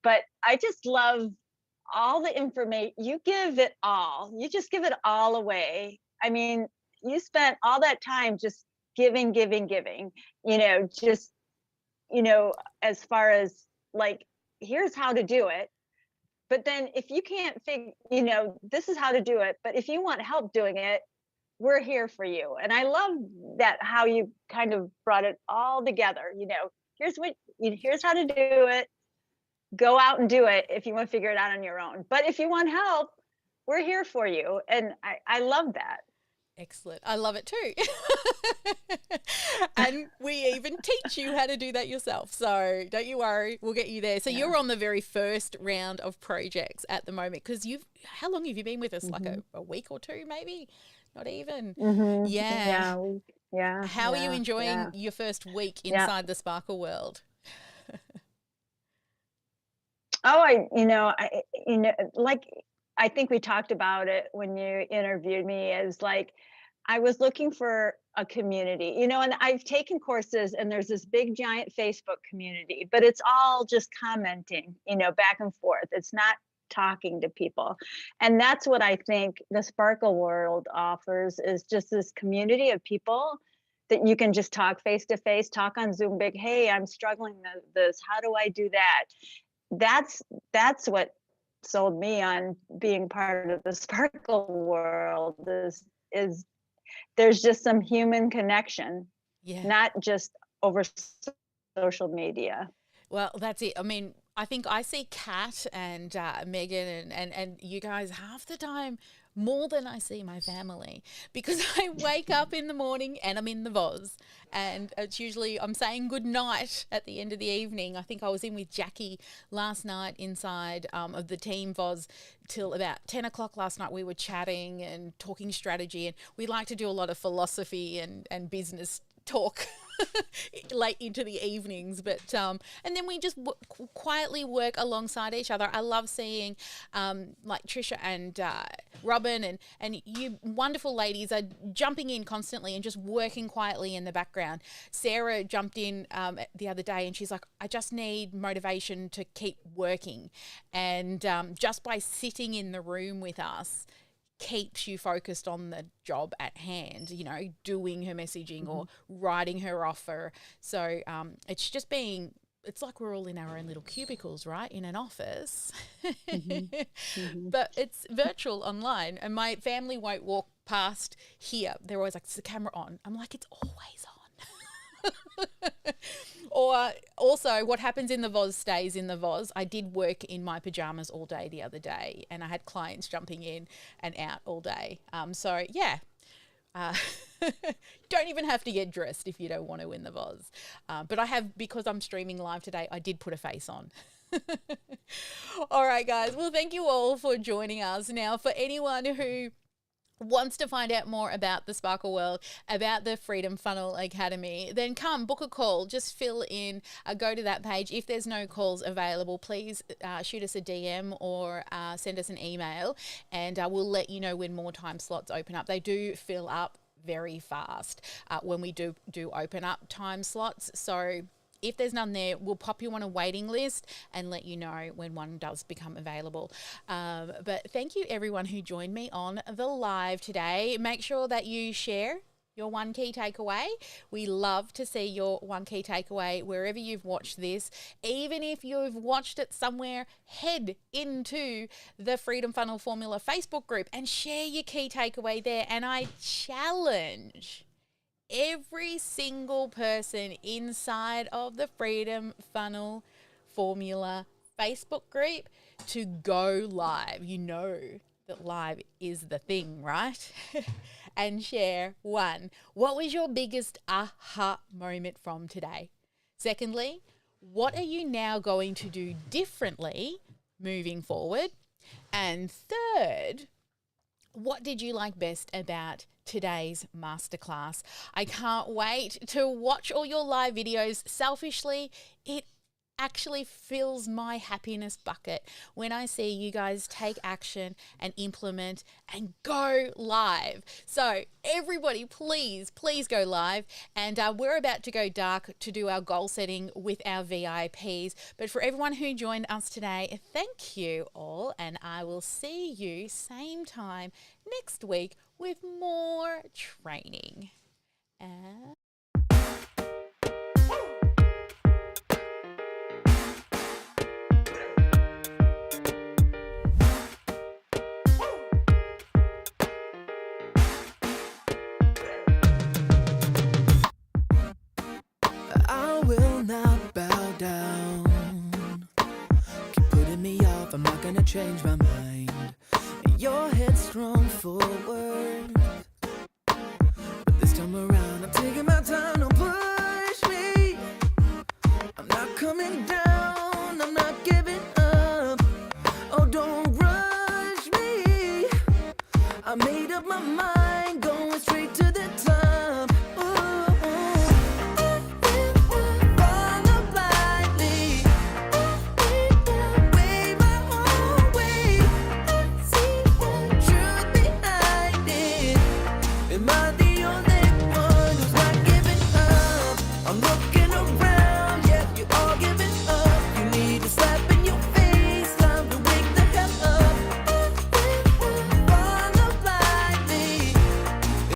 S7: but I just love all the information. You give it all. You just give it all away. I mean, you spent all that time just giving. Just as far as like, here's how to do it. But then if you can't figure, this is how to do it. But if you want help doing it, we're here for you. And I love that, how you kind of brought it all together. Here's how to do it. Go out and do it if you want to figure it out on your own. But if you want help, we're here for you. And I love that.
S2: Excellent. I love it too. And we even teach you how to do that yourself. So don't you worry, we'll get you there. So you're on the very first round of projects at the moment, because how long have you been with us? Like a week or two, maybe? Not even. Yeah.
S7: Yeah.
S2: How are you enjoying your first week inside the Sparkle world?
S7: I think we talked about it when you interviewed me, is like, I was looking for a community, and I've taken courses, and there's this big giant Facebook community, but it's all just commenting, back and forth. It's not talking to people. And that's what I think the Sparkle world offers, is just this community of people that you can just talk face to face, talk on Zoom, big, hey, I'm struggling with this. How do I do that? That's what sold me on being part of the Sparkle world, is there's just some human connection, not just over social media.
S2: Well, that's it. I mean, I think I see Kat and Megan and you guys half the time more than I see my family, because I wake up in the morning and I'm in the Voz, and it's usually I'm saying good night at the end of the evening. I think I was in with Jackie last night inside of the team Voz till about 10 o'clock last night. We were chatting and talking strategy, and we like to do a lot of philosophy and business talk late into the evenings, but and then we just quietly work alongside each other. I love seeing like Trisha and Robin and you wonderful ladies are jumping in constantly and just working quietly in the background. Sarah jumped in the other day, and she's like, I just need motivation to keep working, and just by sitting in the room with us keeps you focused on the job at hand, doing her messaging or writing her offer. So it's just it's like we're all in our own little cubicles, right, in an office, but it's virtual online, and my family won't walk past here. They're always like, is the camera on? I'm like, it's always on. Or also, what happens in the Voz stays in the Voz. I did work in my pajamas all day the other day, and I had clients jumping in and out all day. So yeah, don't even have to get dressed if you don't want to in the Voz. But I have, because I'm streaming live today, I did put a face on. All right, guys. Well, thank you all for joining us. Now, for anyone who wants to find out more about the Sparkle world, about the Freedom Funnel Academy, then come book a call. Just fill in, go to that page. If there's no calls available, please shoot us a DM or send us an email, and we'll let you know when more time slots open up. They do fill up very fast when we do open up time slots. So if there's none there, we'll pop you on a waiting list and let you know when one does become available. But thank you everyone who joined me on the live today. Make sure that you share your one key takeaway. We love to see your one key takeaway wherever you've watched this. Even if you've watched it somewhere, head into the Freedom Funnel Formula Facebook group and share your key takeaway there. And I challenge every single person inside of the Freedom Funnel Formula Facebook group to go live. You know that live is the thing, right? And share one. What was your biggest aha moment from today? Secondly, what are you now going to do differently moving forward? And third, what did you like best about today's masterclass? I can't wait to watch all your live videos. Selfishly, it actually fills my happiness bucket when I see you guys take action and implement and go live. So everybody, please go live. And we're about to go dark to do our goal setting with our VIPs. But for everyone who joined us today, thank you all. And I will see you same time next week with more training.
S8: I will not bow down. Keep putting me off, I'm not gonna change my mind. You're headstrong forward, but this time around I'm taking my time. Don't push me, I'm not coming down, I'm not giving up. Oh, don't rush me, I made up my mind.